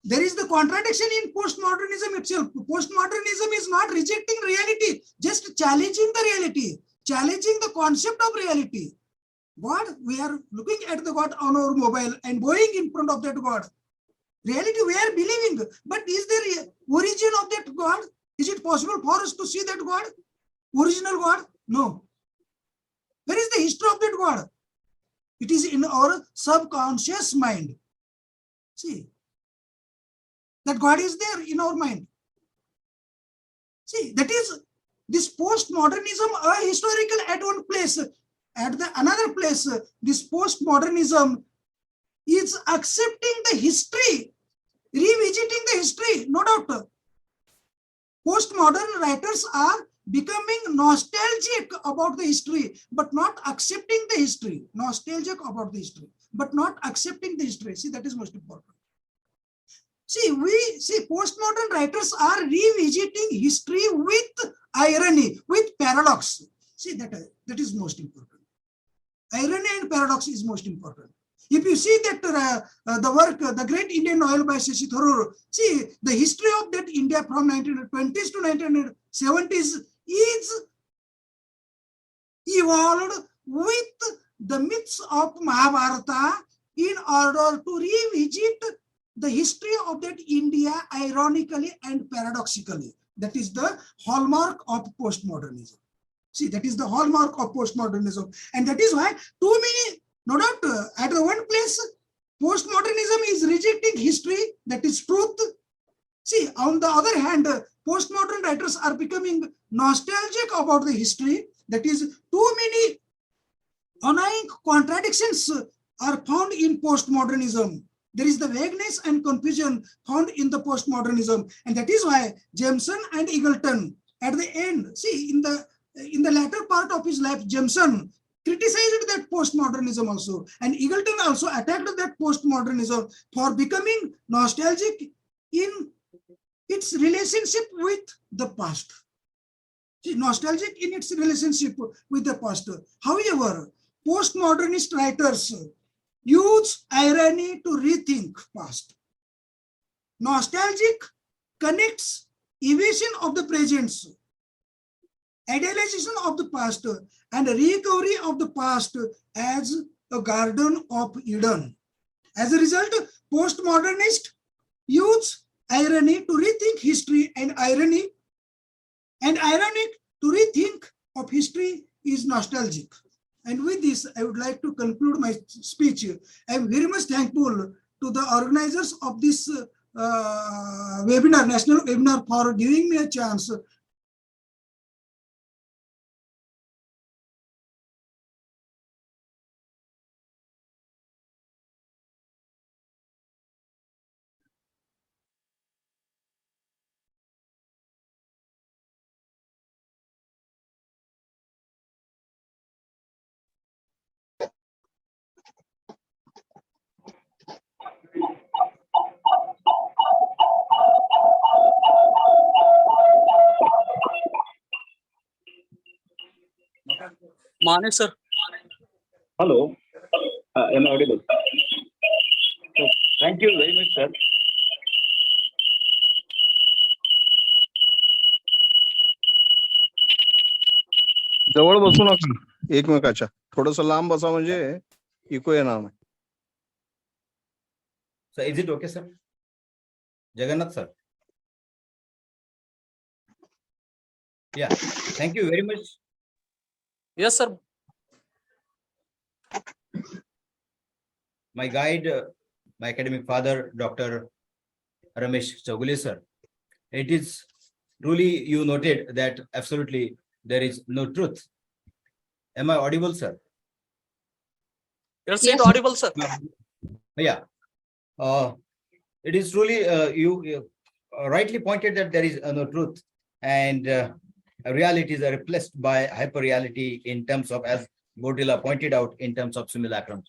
there is the contradiction in postmodernism itself. Postmodernism is not rejecting reality, just challenging the reality, challenging the concept of reality. God, we are looking at the God on our mobile and going in front of that God. Reality we are believing, but is there origin of that God? Is it possible for us to see that God? Original God? No. Where is the history of that God? It is in our subconscious mind. See, that God is there in our mind. See, that is this postmodernism, a historical at one place. At the another place, this postmodernism is accepting the history, revisiting the history, no doubt. Postmodern writers are becoming nostalgic about the history, but not accepting the history. Nostalgic about the history, but not accepting the history. See, that is most important. See, we see postmodern writers are revisiting history with irony, with paradox. See, that is most important. Irony and paradox is most important. If you see that the work, The Great Indian Novel by Shashi Tharoor, see the history of that India from 1920s to 1970s is evolved with the myths of Mahabharata in order to revisit the history of that India ironically and paradoxically. That is the hallmark of postmodernism. See, that is the hallmark of postmodernism. And that is why too many, no doubt, at the one place, postmodernism is rejecting history, that is truth. See, on the other hand, postmodern writers are becoming nostalgic about the history. That is, too many annoying contradictions are found in postmodernism. There is the vagueness and confusion found in the postmodernism. And that is why Jameson and Eagleton, at the end, see, in the latter part of his life, Jameson criticized that postmodernism also. And Eagleton also attacked that postmodernism for becoming nostalgic in its relationship with the past. See, nostalgic in its relationship with the past. However, postmodernist writers use irony to rethink past. Nostalgic connects evasion of the present, idealization of the past, and recovery of the past as a garden of Eden. As a result, postmodernists use irony to rethink history, and ironic to rethink of history is nostalgic. And with this, I would like to conclude my speech. I am very much thankful to the organizers of this webinar, national webinar, for giving me a chance Mane sir. Hello, am I audible? So, thank you very much, sir. जवळ बसू नका एकमेकाच्या, थोडस लांब बसा म्हणजे eco येणार नाही. So is it okay, sir? Jagannath, sir. Yeah, thank you very much. Yes sir. My guide, my academic father, Dr. Ramesh Chogule, sir. It is truly you noted that absolutely there is no truth. Am I audible, sir? Yes, it audible sir. Yeah. It is truly you rightly pointed that there is no truth, and realities are replaced by hyper reality in terms of, as Baudrillard pointed out, in terms of simulacrum.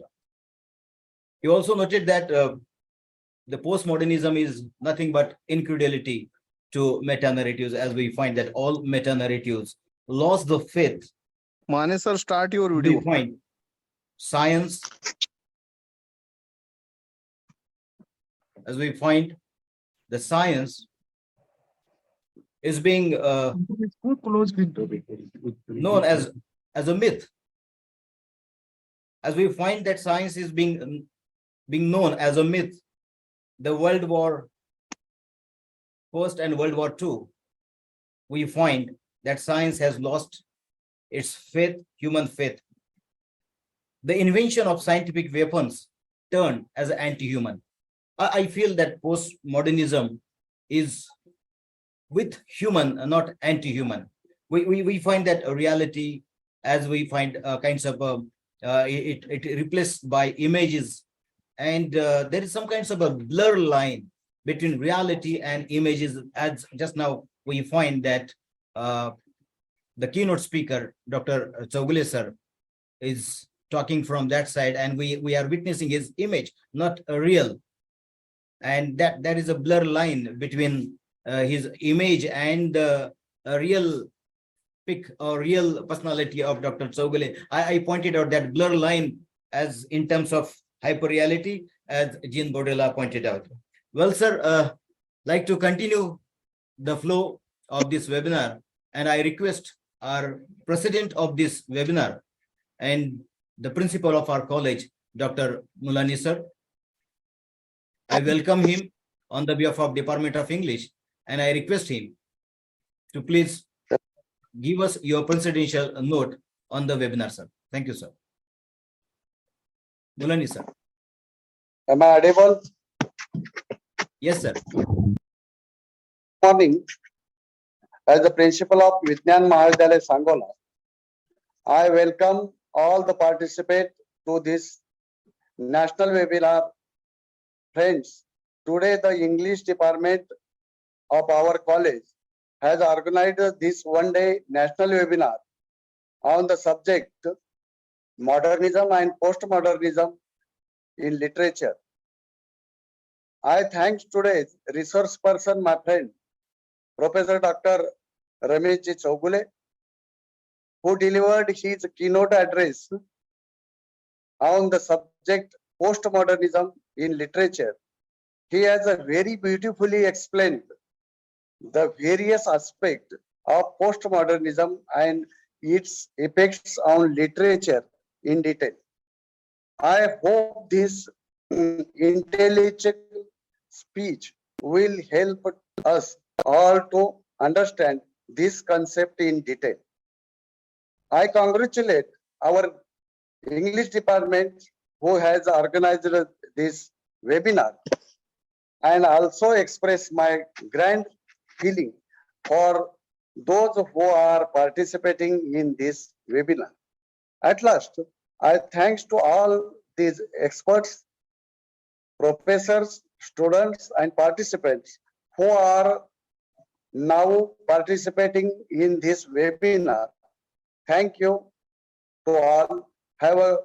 He also noted that the postmodernism is nothing but incredulity to meta narratives, as we find that all meta narratives lost the faith. माने sir, start your We video. find science, as we find the science is being known as a myth. As we find that science is being known as a myth, the World War First and World War II, we find that science has lost its faith, human faith. The invention of scientific weapons turned as anti-human. I feel that postmodernism is with human, not anti-human. We find that a reality, as we find kinds of it replaced by images, and there is some kinds of a blur line between reality and images. As just now we find that the keynote speaker, Dr. Chogule sir, is talking from that side, and we are witnessing his image, not a real. And that there is a blur line between his image and a real pic or real personality of Dr. Chogule. I pointed out that blur line as in terms of hyperreality, as Jean Baudrillard pointed out. Well, sir, like to continue the flow of this webinar, and I request our president of this webinar and the principal of our college, Dr. Mulani sir. I welcome him on the behalf of Department of English, and I request him to please give us your presidential note on the webinar, sir. Thank you, sir. Mulani sir. Am I audible? Yes, sir. Morning. As the principal of Vijnan Mahavidyalaya Sangola, I welcome all the participants to this national webinar. Friends, today the English department of our college has organized this one-day national webinar on the subject Modernism and Postmodernism in Literature. I thank today's resource person, my friend, Professor Dr. Ramesh Chogule, who delivered his keynote address on the subject postmodernism in literature. He has very beautifully explained the various aspects of postmodernism and its effects on literature in detail. I hope this intelligent speech will help us all to understand this concept in detail. I congratulate our English department who has organized this webinar, and also express my grand feeling for those who are participating in this webinar. At last, I thanks to all these experts, professors, students, and participants who are now participating in this webinar. Thank you to all. Have a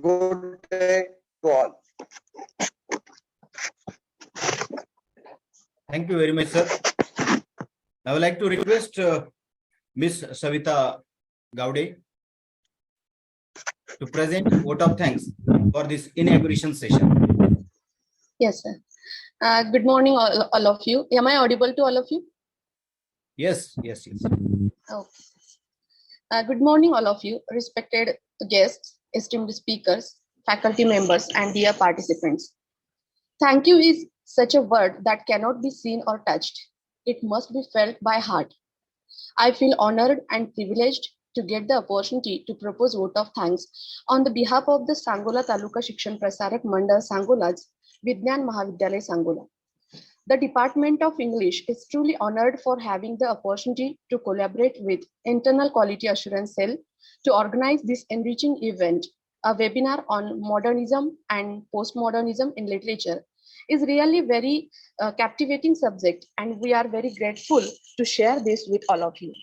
good day to all. Thank you very much, sir. I would like to request Miss Savita Gaude to present vote of thanks for this inauguration session. Yes, sir. Good morning, all of you. Am I audible to all of you? Yes, yes, yes. Okay. Good morning, all of you, respected guests, esteemed speakers, faculty members, and dear participants. Thank you is such a word that cannot be seen or touched. It must be felt by heart. I feel honored and privileged to get the opportunity to propose vote of thanks on the behalf of the Sangola Taluka Shikshan Prasarak Mandal Sangola's Vidyan Mahavidyalaya Sangola. The Department of English is truly honored for having the opportunity to collaborate with Internal Quality Assurance Cell to organize this enriching event. A webinar on modernism and postmodernism in literature is really very captivating subject, and we are very grateful to share this with all of you.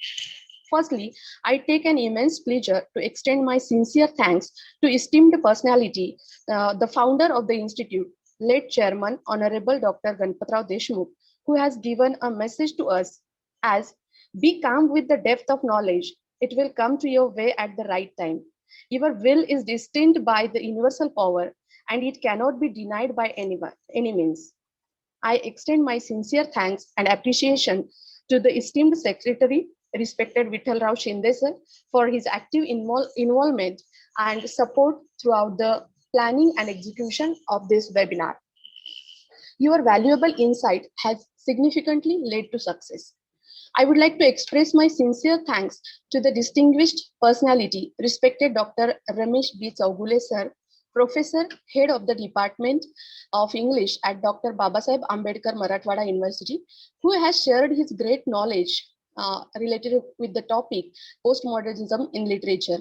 Firstly, I take an immense pleasure to extend my sincere thanks to esteemed personality, the founder of the institute, late chairman, Honorable Dr. Ganpatrao Deshmukh, who has given a message to us as be calm with the depth of knowledge. It will come to your way at the right time. Your will is destined by the universal power, and it cannot be denied by any means. I extend my sincere thanks and appreciation to the esteemed secretary, respected Vittal Rao Shinde sir, for his active involvement and support throughout the planning and execution of this webinar. Your valuable insight has significantly led to success. I would like to express my sincere thanks to the distinguished personality, respected Dr. Ramesh B. Chaugule sir, Professor, Head of the Department of English at Dr. Babasaheb Ambedkar Marathwada University, who has shared his great knowledge related with the topic postmodernism in literature.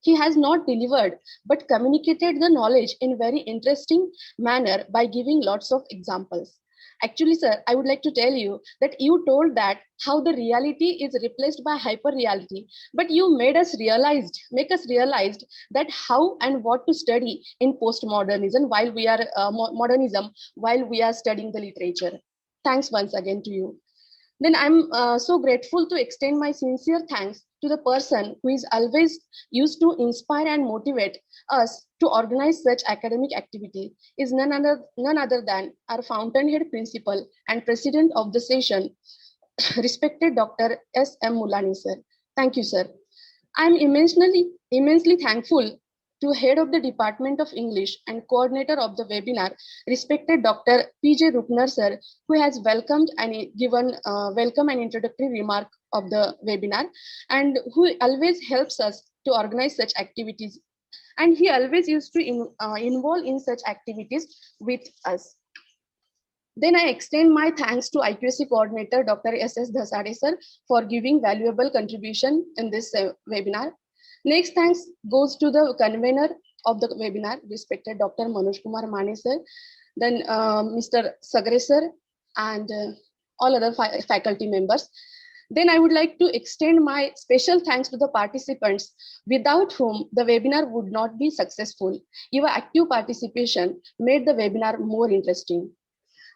He has not delivered but communicated the knowledge in very interesting manner by giving lots of examples. Actually, sir, I would like to tell you that you told that how the reality is replaced by hyper reality, but you make us realize that how and what to study in postmodernism while we are modernism while we are studying the literature. Thanks once again to you. Then I'm so grateful to extend my sincere thanks to the person who is always used to inspire and motivate us to organize such academic activity is none other than our fountainhead principal and president of the session, respected Dr. S.M. Mulani sir. Thank you, sir. I'm immensely thankful to head of the Department of English and coordinator of the webinar, respected Dr. P.J. Rupner sir, who has welcomed and given welcome and introductory remark of the webinar, and who always helps us to organize such activities. And he always used to involve in such activities with us. Then I extend my thanks to IQAC coordinator, Dr. S.S. Dhasade sir, for giving valuable contribution in this webinar. Next thanks goes to the convener of the webinar, respected Dr. Manoj Kumar Mane sir, then Mr. Sagre sir, and all other faculty members. Then I would like to extend my special thanks to the participants, without whom the webinar would not be successful. Your active participation made the webinar more interesting.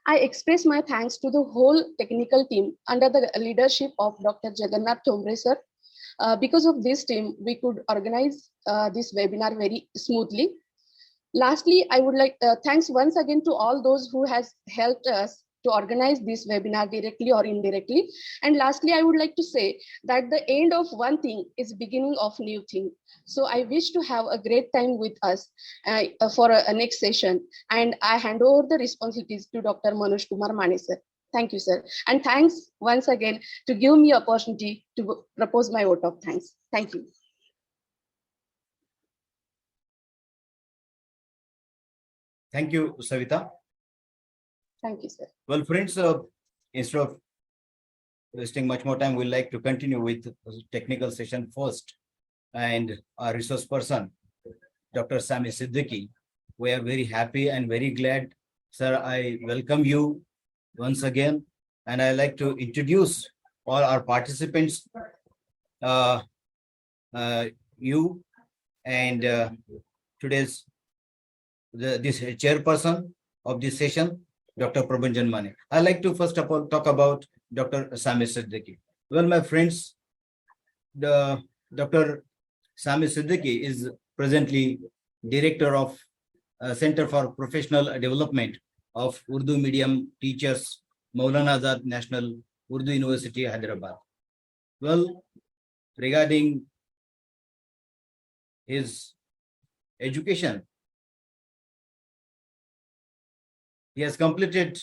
I express my thanks to the whole technical team under the leadership of Dr. Jagannath Thombre sir. Because of this team, we could organize this webinar very smoothly. Lastly, I would like thanks once again to all those who has helped us to organize this webinar directly or indirectly. And lastly, I would like to say that the end of one thing is beginning of new thing. So I wish to have a great time with us for a next session. And I hand over the responsibilities to Dr. Manoj Kumar Mane sir. Thank you, sir. And thanks once again to give me opportunity to propose my vote of thanks. Thank you. Thank you, Savita. Thank you, sir. Well, friends, instead of wasting much more time, we'd like to continue with the technical session first. And our resource person, Dr. Sami Siddiqui, we are very happy and very glad. Sir, I welcome you once again, and I like to introduce all our participants, you and today's this chairperson of this session, Dr. Prabhanjan Mane. I'd like to first of all talk about Dr. Sami Siddiqui. Well, my friends, the Dr. Sami Siddiqui is presently Director of Center for Professional Development of Urdu Medium Teachers, Maulana Azad National Urdu University, Hyderabad. Well, regarding his education, he has completed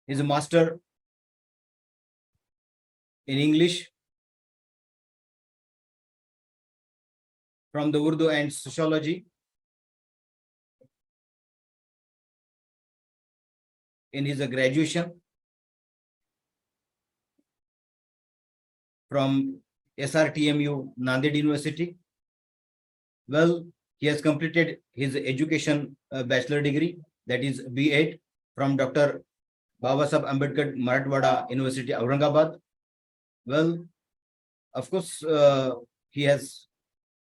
his master in English from the Urdu and Sociology in his graduation from SRTMU Nanded University. Well, he has completed his education bachelor degree, that is B.Ed, from Dr. Babasaheb Ambedkar Marathwada University, Aurangabad. Well, of course, he has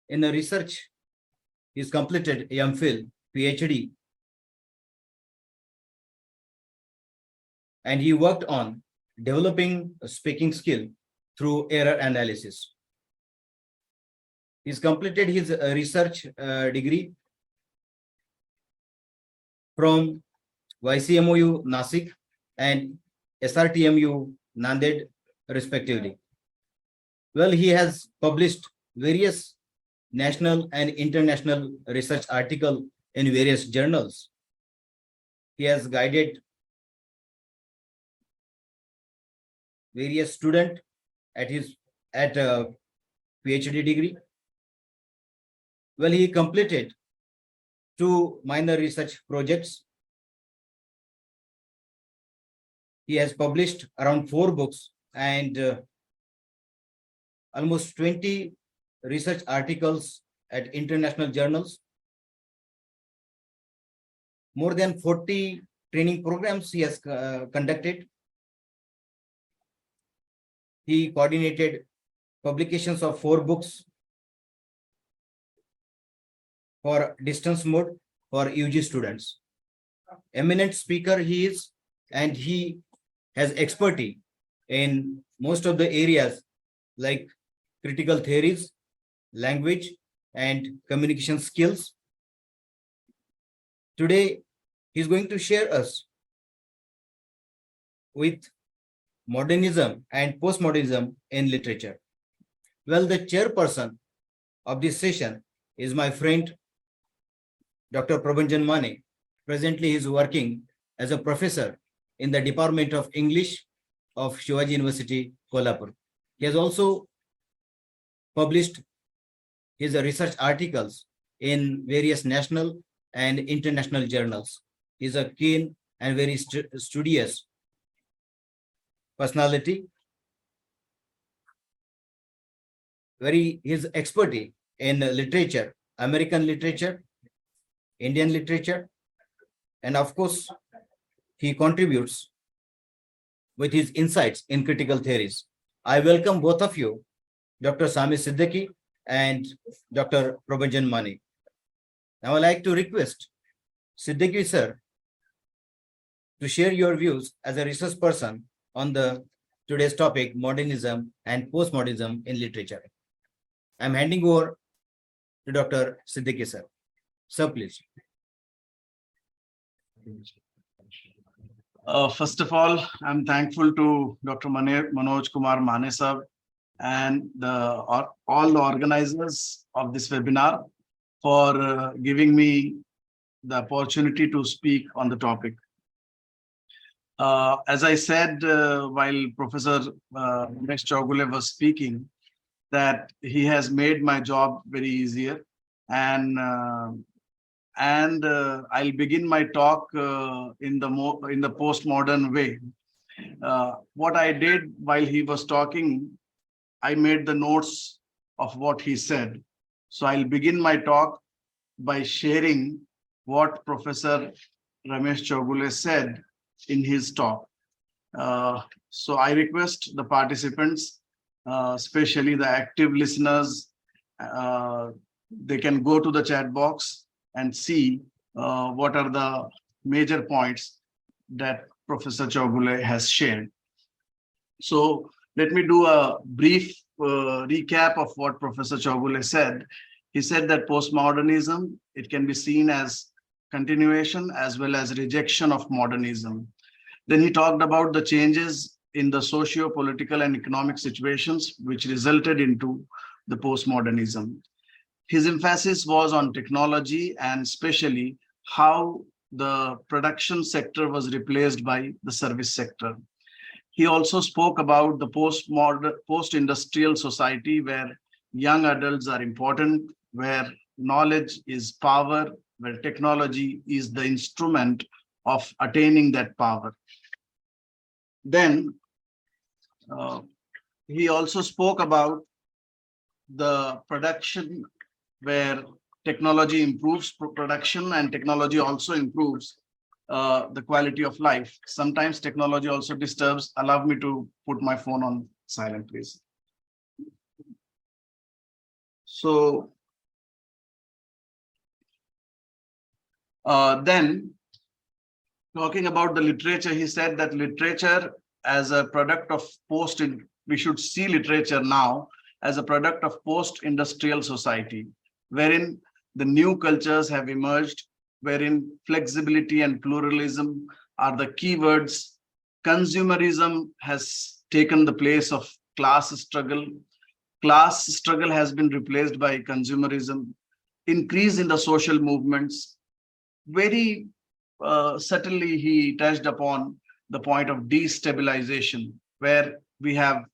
in a research, he's completed MPhil, PhD, and he worked on developing a speaking skill through error analysis. He's completed his research degree from YCMOU Nasik and SRTMU Nanded, respectively. Well, he has published various national and international research articles in various journals. He has guided various students at his PhD degree. Well, he completed 2 minor research projects. He has published around 4 books and almost 20 research articles at international journals. More than 40 training programs he has conducted. He coordinated publications of 4 books for distance mode for UG students. Eminent speaker he is, and he has expertise in most of the areas like critical theories, language, and communication skills. Today, he's going to share us with modernism and postmodernism in literature. Well, the chairperson of this session is my friend, Dr. Prabhanjan Mane. Presently, he is working as a professor in the Department of English of Shivaji University, Solapur. He has also published his research articles in various national and international journals. He is a keen and very studious personality. His expertise in literature, American literature, Indian literature, and of course, he contributes with his insights in critical theories. I welcome both of you, Dr. Sami Siddiqui and Dr. Prabhanjan Mane. Now I'd like to request Siddiqui sir to share your views as a research person on the today's topic, modernism and postmodernism in literature. I'm handing over to Dr. Siddiqui sir. Sir, please. First of all, I'm thankful to Dr. Manoj Kumar Mane sir and all the organizers of this webinar for giving me the opportunity to speak on the topic. As I said while Professor Ramesh Chaugule was speaking, that he has made my job very easier, and I'll begin my talk in the postmodern way. What I did while he was talking, I made the notes of what he said. So I'll begin my talk by sharing what Professor Ramesh Chaugule said in his talk. So I request the participants, especially the active listeners, they can go to the chat box and see what are the major points that Professor Chaugule has shared. So let me do a brief recap of what Professor Chaugule said. He said that postmodernism, it can be seen as continuation as well as rejection of modernism. Then he talked about the changes in the socio-political and economic situations which resulted into the postmodernism. His emphasis was on technology and especially how the production sector was replaced by the service sector. He also spoke about the post-industrial society where young adults are important, where knowledge is power, where technology is the instrument of attaining that power. Then he also spoke about the production where technology improves production and technology also improves the quality of life. Sometimes technology also disturbs. Allow me to put my phone on silent, please. So then talking about the literature, he said that literature as a product of we should see literature now as a product of post-industrial society, wherein the new cultures have emerged, wherein flexibility and pluralism are the keywords. Consumerism has taken the place of class struggle. Class struggle has been replaced by consumerism. Increase in the social movements. Very subtly, he touched upon the point of destabilization, where we are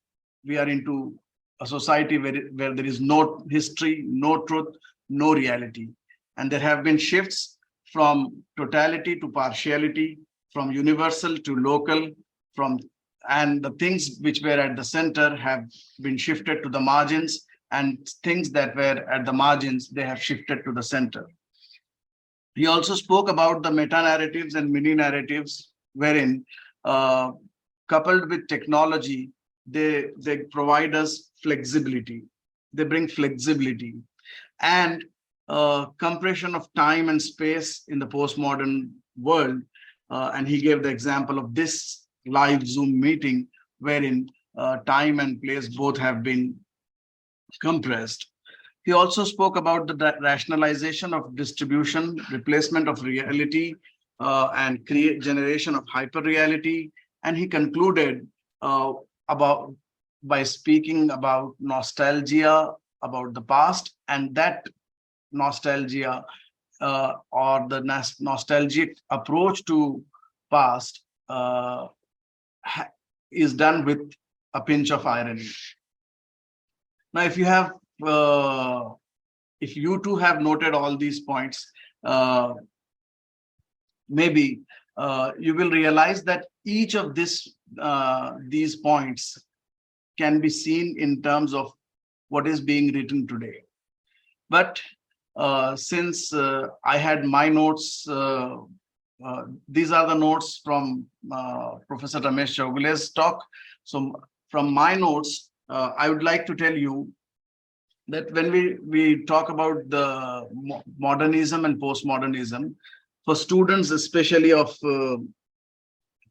into a society where there is no history, no truth, no reality. And there have been shifts from totality to partiality, from universal to local, and the things which were at the center have been shifted to the margins, and things that were at the margins, they have shifted to the center. He also spoke about the meta-narratives and mini-narratives, wherein coupled with technology, they provide us flexibility. They bring flexibility and compression of time and space in the postmodern world. And he gave the example of this live Zoom meeting, wherein time and place both have been compressed. He also spoke about the rationalization of distribution, replacement of reality, and generation of hyper-reality. And he concluded by speaking about nostalgia, about the past, and that nostalgia or the nostalgic approach to past is done with a pinch of irony. Now, if you too have noted all these points, maybe you will realize that each of these points can be seen in terms of what is being written today. But since I had my notes, these are the notes from Professor Ramesh Chaugule's talk. So from my notes, I would like to tell you that when we talk about the modernism and postmodernism, for students, especially of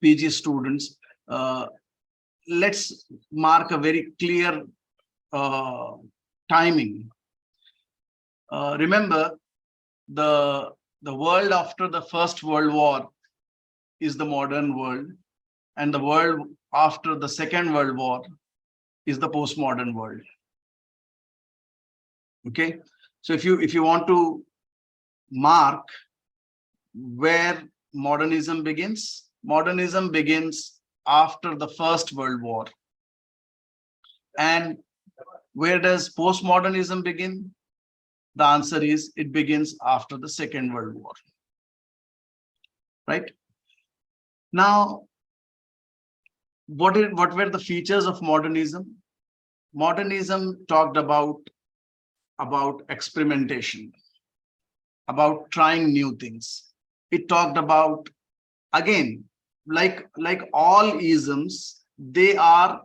PG students, let's mark a very clear timing. Remember, the world after the First World War is the modern world, and the world after the Second World War is the postmodern world. Okay, so if you want to mark where modernism begins after the First World War. And where does postmodernism begin? The answer is it begins after the Second World War. Right? Now, what were the features of modernism? Modernism talked about experimentation, about trying new things. It talked about, again, like all isms, they are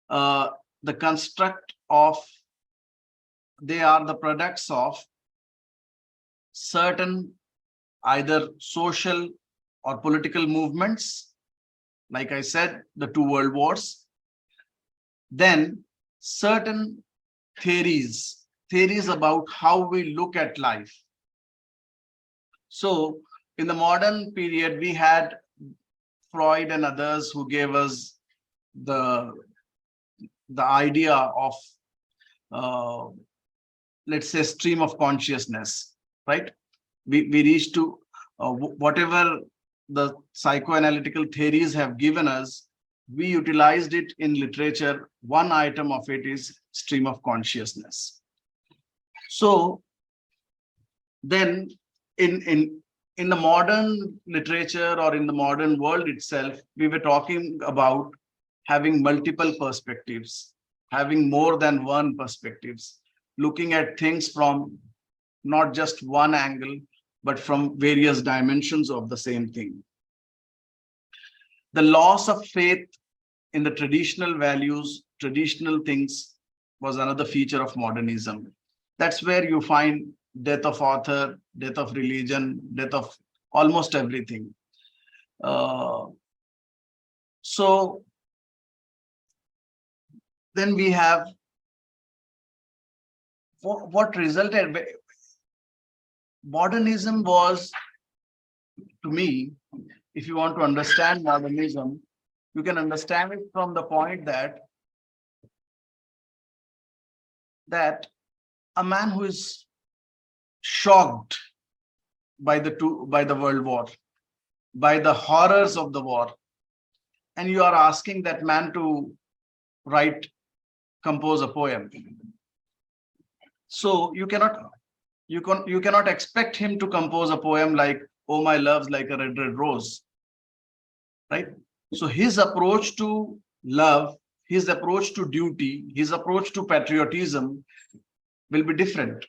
the construct of, they are the products of certain either social or political movements. Like I said, the two world wars. Then certain theories about how we look at life. So in the modern period, we had Freud and others who gave us the idea of, let's say, stream of consciousness, right? We reached to whatever the psychoanalytical theories have given us, we utilized it in literature. One item of it is stream of consciousness. So then in the modern literature or in the modern world itself, we were talking about having multiple perspectives, having more than one perspectives, looking at things from not just one angle, but from various dimensions of the same thing. The loss of faith in the traditional values, traditional things was another feature of modernism. That's where you find death of author, death of religion, death of almost everything. So then we have what resulted. Modernism was, to me, if you want to understand modernism, you can understand it from the point that a man who is shocked by the world war, by the horrors of the war, and you are asking that man to compose a poem. So you cannot expect him to compose a poem like, "Oh, my love's like a red, red rose," right? So his approach to love, his approach to duty, his approach to patriotism will be different.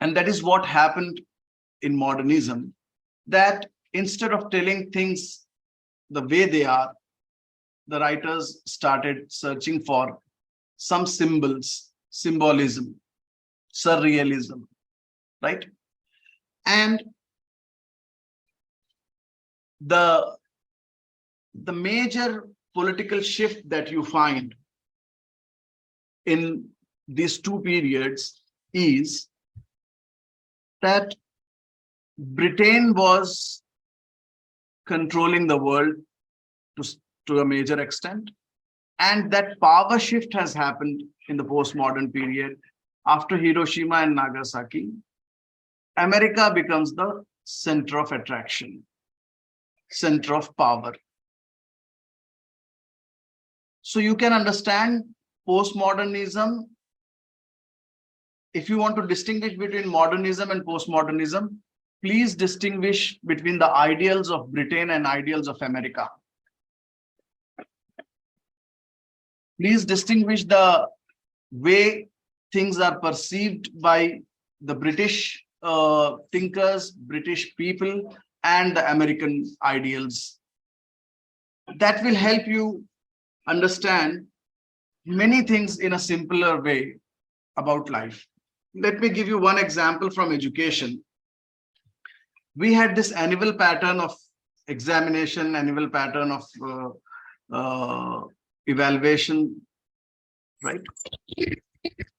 And that is what happened in modernism, that instead of telling things the way they are, the writers started searching for some symbols, symbolism, surrealism, right? And the major political shift that you find in these two periods is that Britain was controlling the world to a major extent, and that power shift has happened in the postmodern period. After Hiroshima and Nagasaki, America becomes the center of attraction, center of power. So you can understand postmodernism. If you want to distinguish between modernism and postmodernism, please distinguish between the ideals of Britain and ideals of America. Please distinguish the way things are perceived by the British thinkers, British people, and the American ideals. That will help you understand many things in a simpler way about life. Let me give you one example from education. We had this annual pattern of examination, annual pattern of evaluation, right?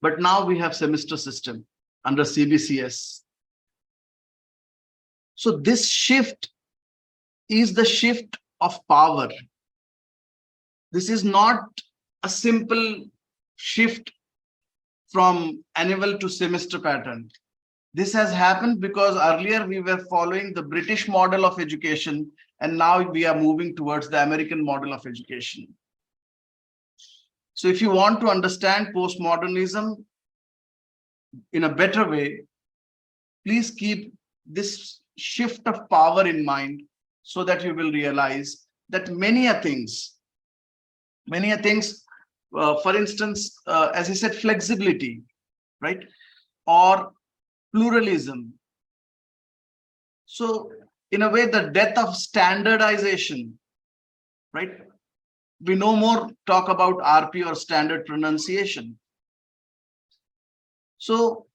But now we have semester system under CBCS. So this shift is the shift of power. This is not a simple shift from annual to semester pattern. This has happened because earlier we were following the British model of education, and now we are moving towards the American model of education. So if you want to understand postmodernism in a better way, please keep this shift of power in mind, so that you will realize that many things, for instance, as I said, flexibility, right? Or pluralism. So in a way, the death of standardization, right? We no more talk about RP or standard pronunciation. So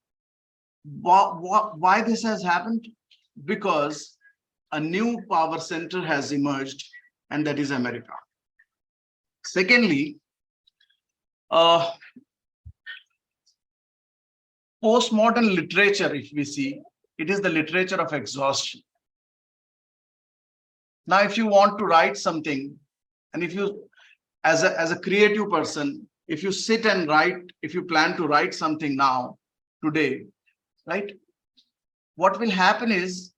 why this has happened? Because a new power center has emerged, and that is America. Secondly, Uh, Postmodern literature, if we see, it is the literature of exhaustion. Now, if you want to write something, and if you, as a creative person, if you sit and write, if you plan to write something now, today, right, what will happen is,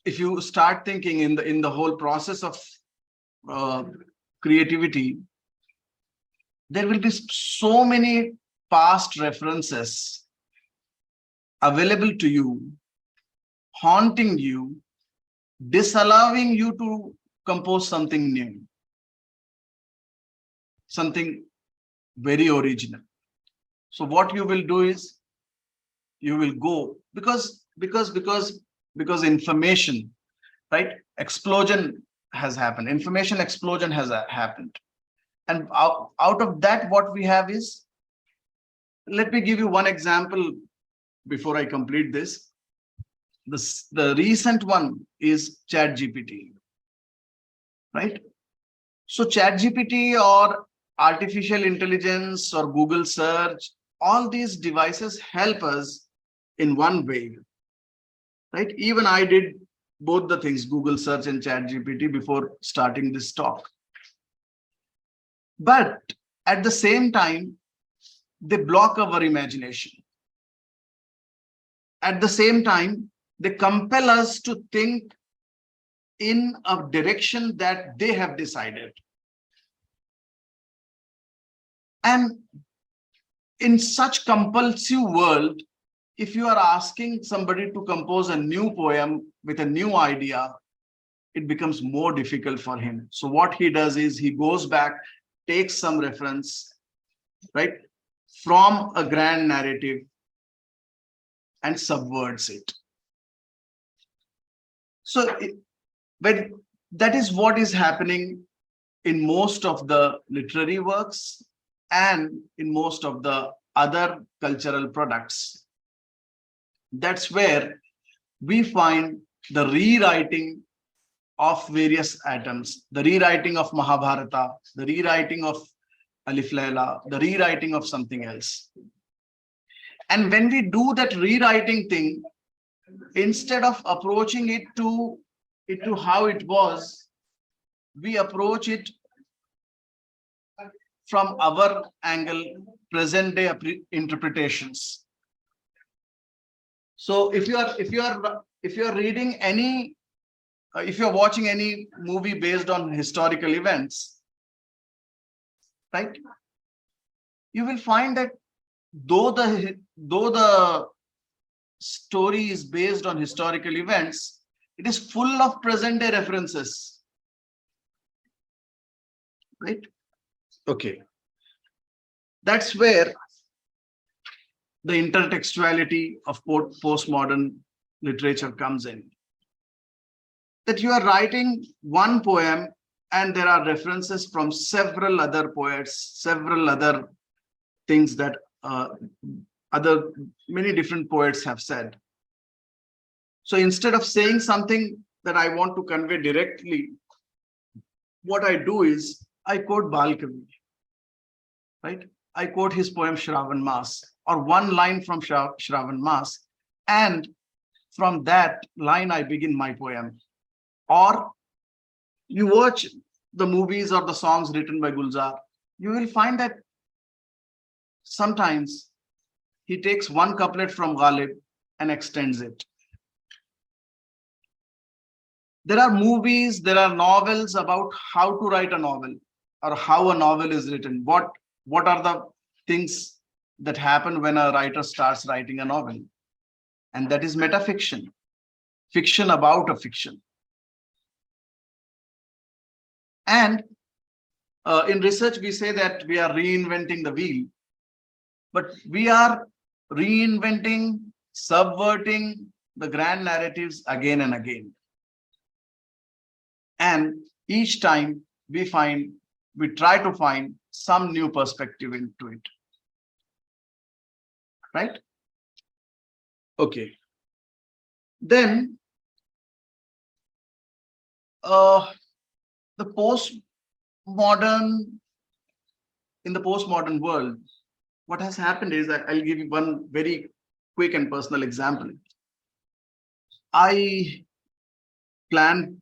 if you start thinking in the whole process of creativity, there will be so many past references available to you, haunting you, disallowing you to compose something new, something very original. So what you will do is, you will go, because information, right, explosion has happened, information explosion has happened. And out of that, what we have is, let me give you one example before I complete this. The recent one is ChatGPT, right? So ChatGPT or artificial intelligence or Google search, all these devices help us in one way, right? Even I did both the things, Google search and ChatGPT, before starting this talk. But at the same time, they block our imagination. At the same time, they compel us to think in a direction that they have decided. And in such compulsive world, if you are asking somebody to compose a new poem with a new idea, it becomes more difficult for him. So what he does is, he goes back, takes some reference, right, from a grand narrative and subverts it. So but that is what is happening in most of the literary works and in most of the other cultural products. That's where we find the rewriting of various atoms, the rewriting of Mahabharata, the rewriting of Alif Laila, the rewriting of something else. And when we do that rewriting thing, instead of approaching it to how it was, we approach it from our angle, present day interpretations. So if you are reading any, if you're watching any movie based on historical events, right, you will find that though the story is based on historical events, it is full of present day references, right? Okay, that's where the intertextuality of postmodern literature comes in. That you are writing one poem and there are references from several other poets, several other things that many different poets have said. So instead of saying something that I want to convey directly, what I do is I quote Balkavi, right? I quote his poem Shravan Mas, or one line from Shravan Mas, and from that line I begin my poem. Or you watch the movies or the songs written by Gulzar, you will find that sometimes he takes one couplet from Ghalib and extends it. There are movies, there are novels about how to write a novel or how a novel is written. What are the things that happen when a writer starts writing a novel? And that is metafiction, fiction about a fiction. And in research, we say that we are reinventing the wheel, but we are reinventing, subverting the grand narratives again and again. And each time we try to find some new perspective into it. Right? Okay. Then the postmodern, in the postmodern world, what has happened is that I'll give you one very quick and personal example. I planned,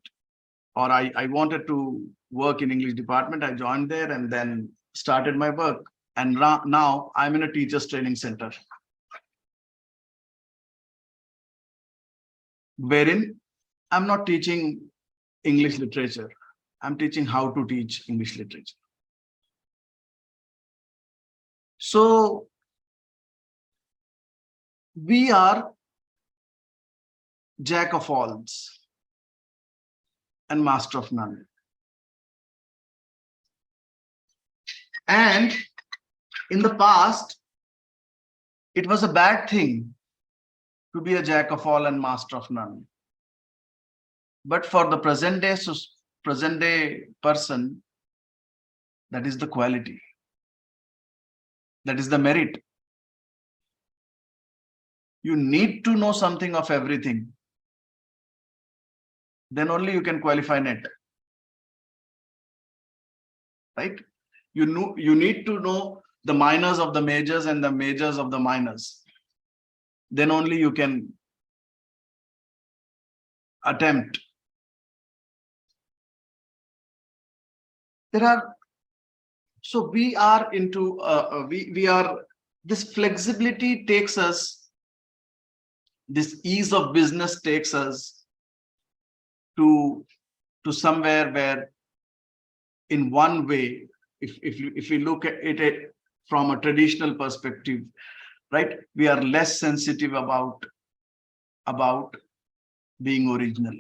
or I wanted to work in English department. I joined there and then started my work. And now I'm in a teachers training center, wherein I'm not teaching English literature. I'm teaching how to teach English literature. So we are jack of alls and master of none. And in the past, it was a bad thing to be a jack of all and master of none. But for the present day person, that is the quality. That is the merit. You need to know something of everything. Then only you can qualify net. Right? You need to know the minors of the majors and the majors of the minors. Then only you can attempt. So we are into, this flexibility takes us, this ease of business takes us to somewhere where in one way, if we look at it from a traditional perspective, right, we are less sensitive about being original,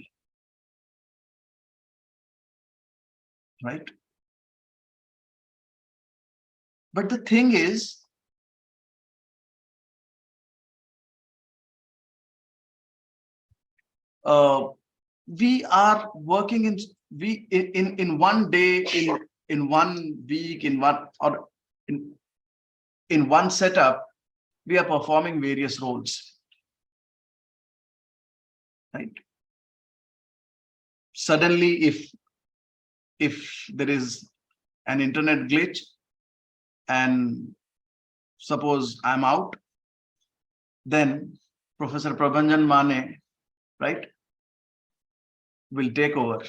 right? But the thing is, we are working in one day, in 1 week, in one setup, we are performing various roles, right? Suddenly, if there is an internet glitch and suppose I'm out, then Professor Prabhanjan Mane, right, will take over,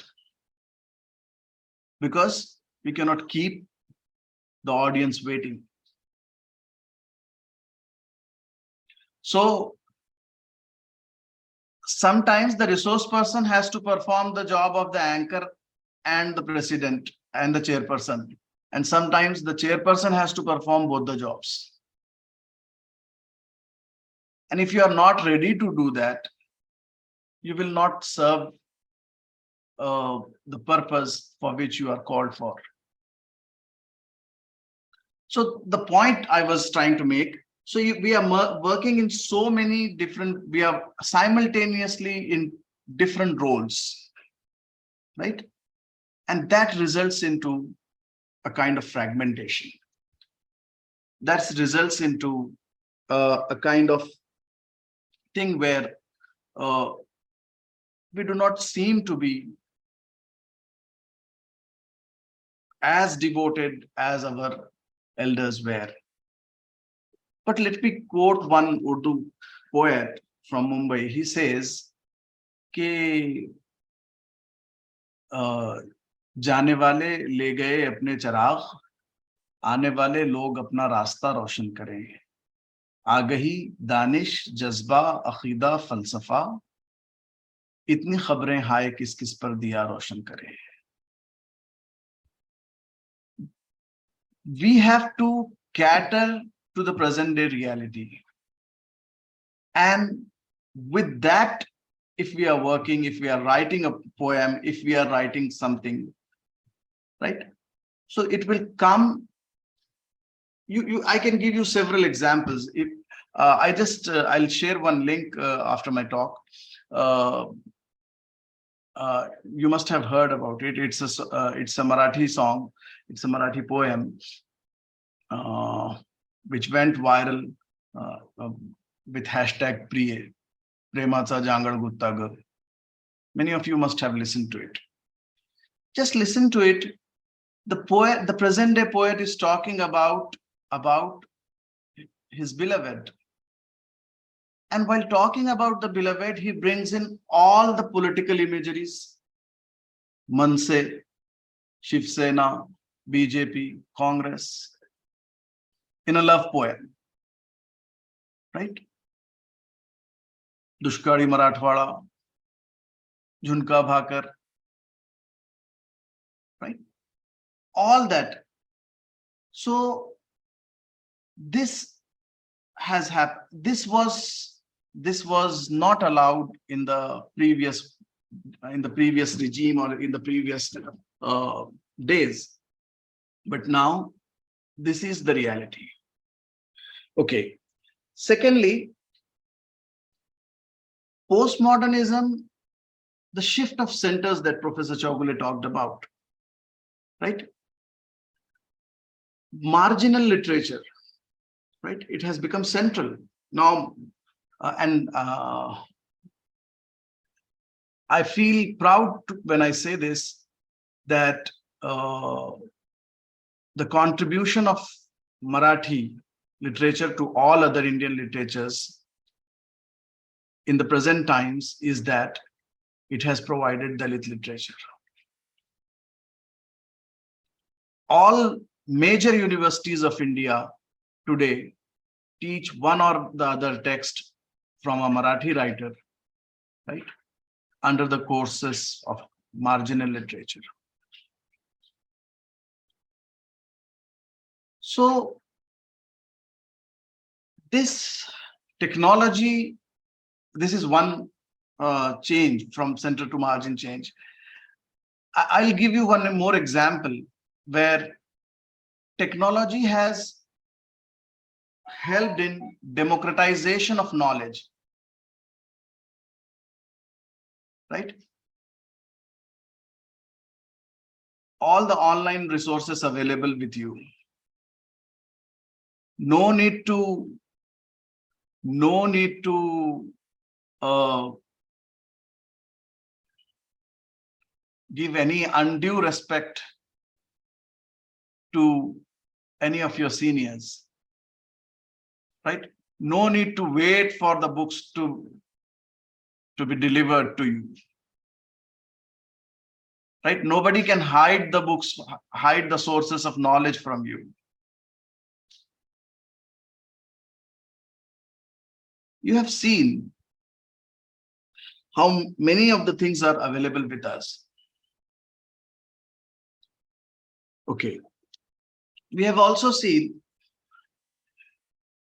because we cannot keep the audience waiting. So sometimes the resource person has to perform the job of the anchor and the president and the chairperson. And sometimes the chairperson has to perform both the jobs. And if you are not ready to do that, you will not serve the purpose for which you are called for. So the point I was trying to make, so we are working in so many different, we are simultaneously in different roles, right? And that results into a kind of fragmentation. That results into a kind of thing where we do not seem to be as devoted as our elders were. But let me quote one Urdu poet from Mumbai. He says, कि जाने वाले ले गए अपने चिराग, आने वाले लोग अपना रास्ता रोशन करें. आगही, दानिश, जज्बा, अकीदा, फलसफा, इतनी खबरें हाय किस किस पर दिया रोशन करें. We have to cater to the present day reality. And with that, if we are working, if we are writing a poem, if we are writing something, right? So it will come. I can give you several examples. If I'll share one link after my talk. You must have heard about it. It's a Marathi song. It's a Marathi poem, which went viral with hashtag Priye, Premacha Jangal Gutta Gar. Many of you must have listened to it. Just listen to it. The poet, the present day poet, is talking about his beloved. And while talking about the beloved, he brings in all the political imageries. Manse, Shiv Sena, BJP, Congress, in a love poem. Right? Dushkari Marathwada, Jhunka Bhakar. Right? All that. So this has happened. This was not allowed in the previous regime or in the previous days, but now this is the reality. Okay. Secondly, postmodernism, the shift of centers that Professor Chaugule talked about, right? Marginal literature, right? It has become central now, I feel proud when I say this, that the contribution of Marathi literature to all other Indian literatures in the present times is that it has provided Dalit literature. All major universities of India today teach one or the other text from a Marathi writer, right, under the courses of marginal literature. So this technology, this is one change from center to margin change. I'll give you one more example where technology has helped in democratization of knowledge, right? All the online resources available with you. No need to give any undue respect to any of your seniors, right? No need to wait for the books to be delivered to you, right? Nobody can hide the books, hide the sources of knowledge from you. You have seen how many of the things are available with us. Okay. We have also seen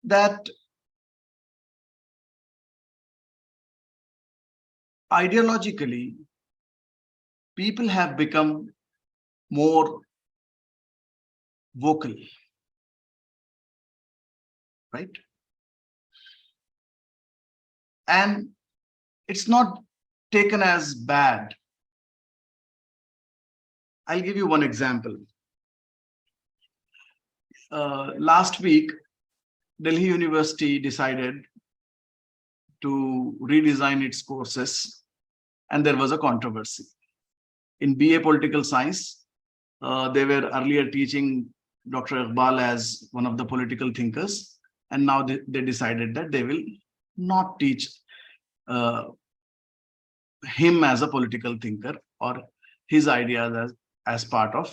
that ideologically, people have become more vocal, right? And it's not taken as bad. I'll give you one example. Last week, Delhi University decided to redesign its courses, and there was a controversy. In BA Political Science, they were earlier teaching Dr. Iqbal as one of the political thinkers, and now they decided that they will not teach him as a political thinker or his ideas as part of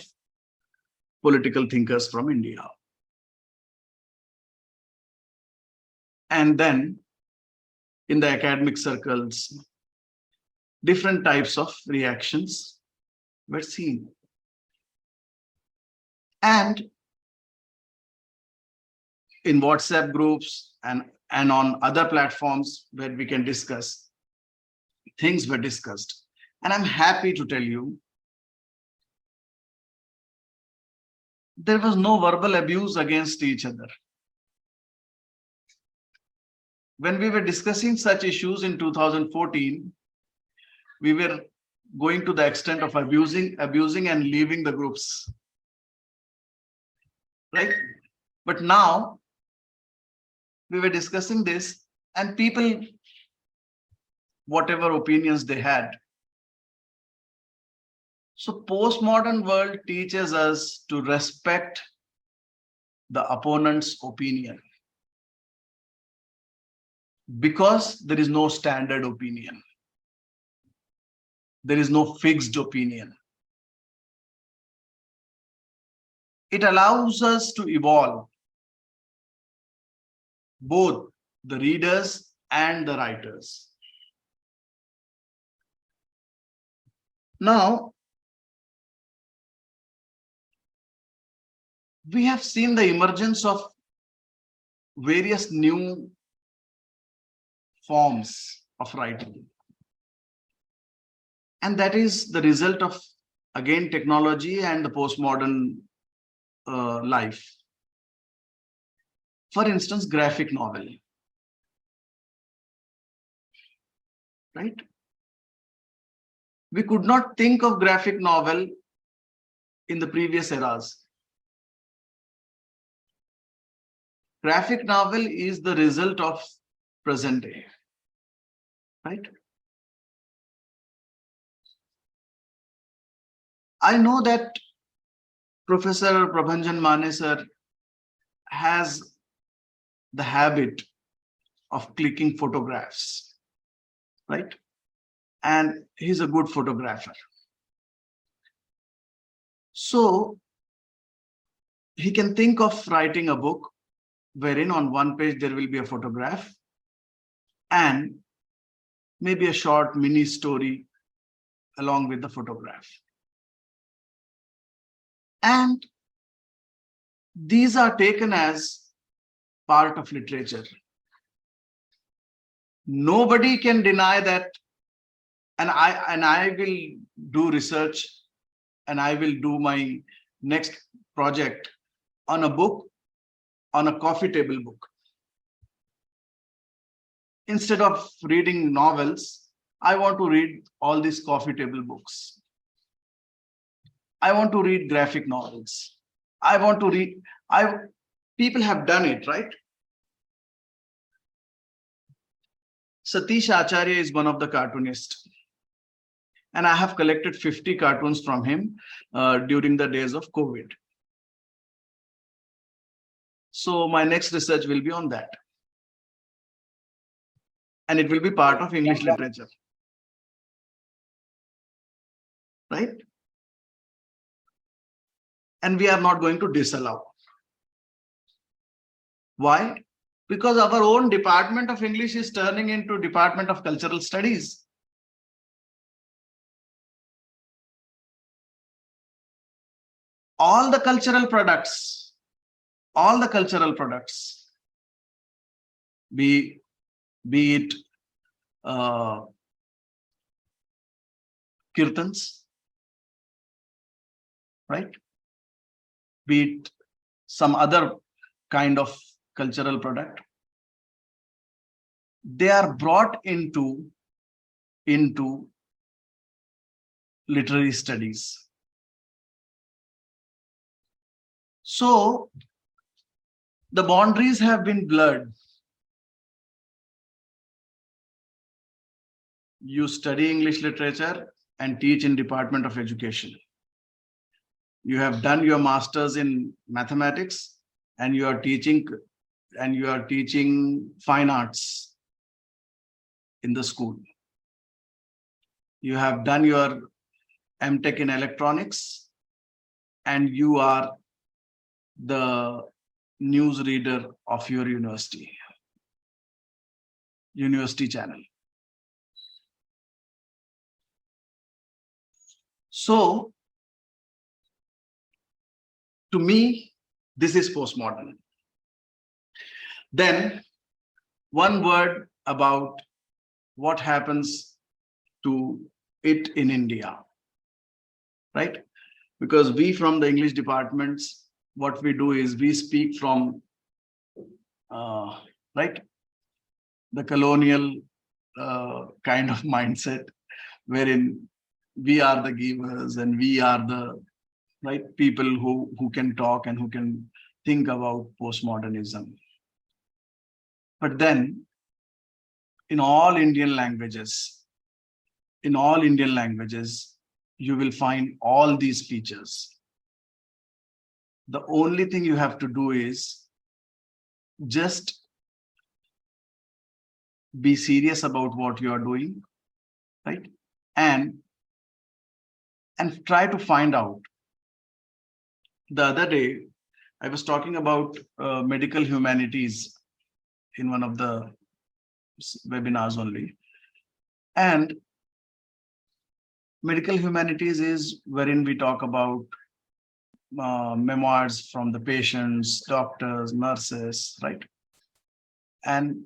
political thinkers from India. And then in the academic circles, different types of reactions were seen. And in WhatsApp groups and on other platforms where we can discuss, things were discussed. And I'm happy to tell you, there was no verbal abuse against each other. When we were discussing such issues in 2014, we were going to the extent of abusing and leaving the groups, right? But now we were discussing this, and people, whatever opinions they had, So postmodern world teaches us to respect the opponent's opinion because there is no standard opinion. There is no fixed opinion. It allows us to evolve, both the readers and the writers. Now, we have seen the emergence of various new forms of writing. And that is the result of, again, technology and the postmodern life. For instance, graphic novel. Right? We could not think of graphic novel in the previous eras. Graphic novel is the result of present day. Right? I know that Professor Prabhanjan Mane sir has the habit of clicking photographs, right? And he's a good photographer. So he can think of writing a book wherein on one page there will be a photograph and maybe a short mini story along with the photograph. And these are taken as part of literature. Nobody can deny that, and I will do research and I will do my next project on a book, on a coffee table book. Instead of reading novels, I want to read all these coffee table books. I want to read graphic novels. I want to read, people have done it, right? Satish Acharya is one of the cartoonists. And I have collected 50 cartoons from him during the days of COVID. So my next research will be on that. And it will be part of English literature. Right? And we are not going to disallow. Why? Because our own Department of English is turning into Department of Cultural Studies. All the cultural products, be it kirtans, right? Be it some other kind of cultural product, they are brought into literary studies. So the boundaries have been blurred. You study English literature and teach in Department of Education. You have done your masters in mathematics and you are teaching fine arts in the school. You have done your MTech in electronics and you are the news reader of your university channel. So to me, this is postmodern. Then one word about what happens to it in India, right? Because we from the English departments, what we do is we speak from, right, the colonial kind of mindset, wherein we are the givers and we are the right people who can talk and who can think about postmodernism. But then in all Indian languages, you will find all these features. The only thing you have to do is just be serious about what you are doing, right? And try to find out. The other day, I was talking about medical humanities in one of the webinars only. And medical humanities is wherein we talk about memoirs from the patients, doctors, nurses, right? And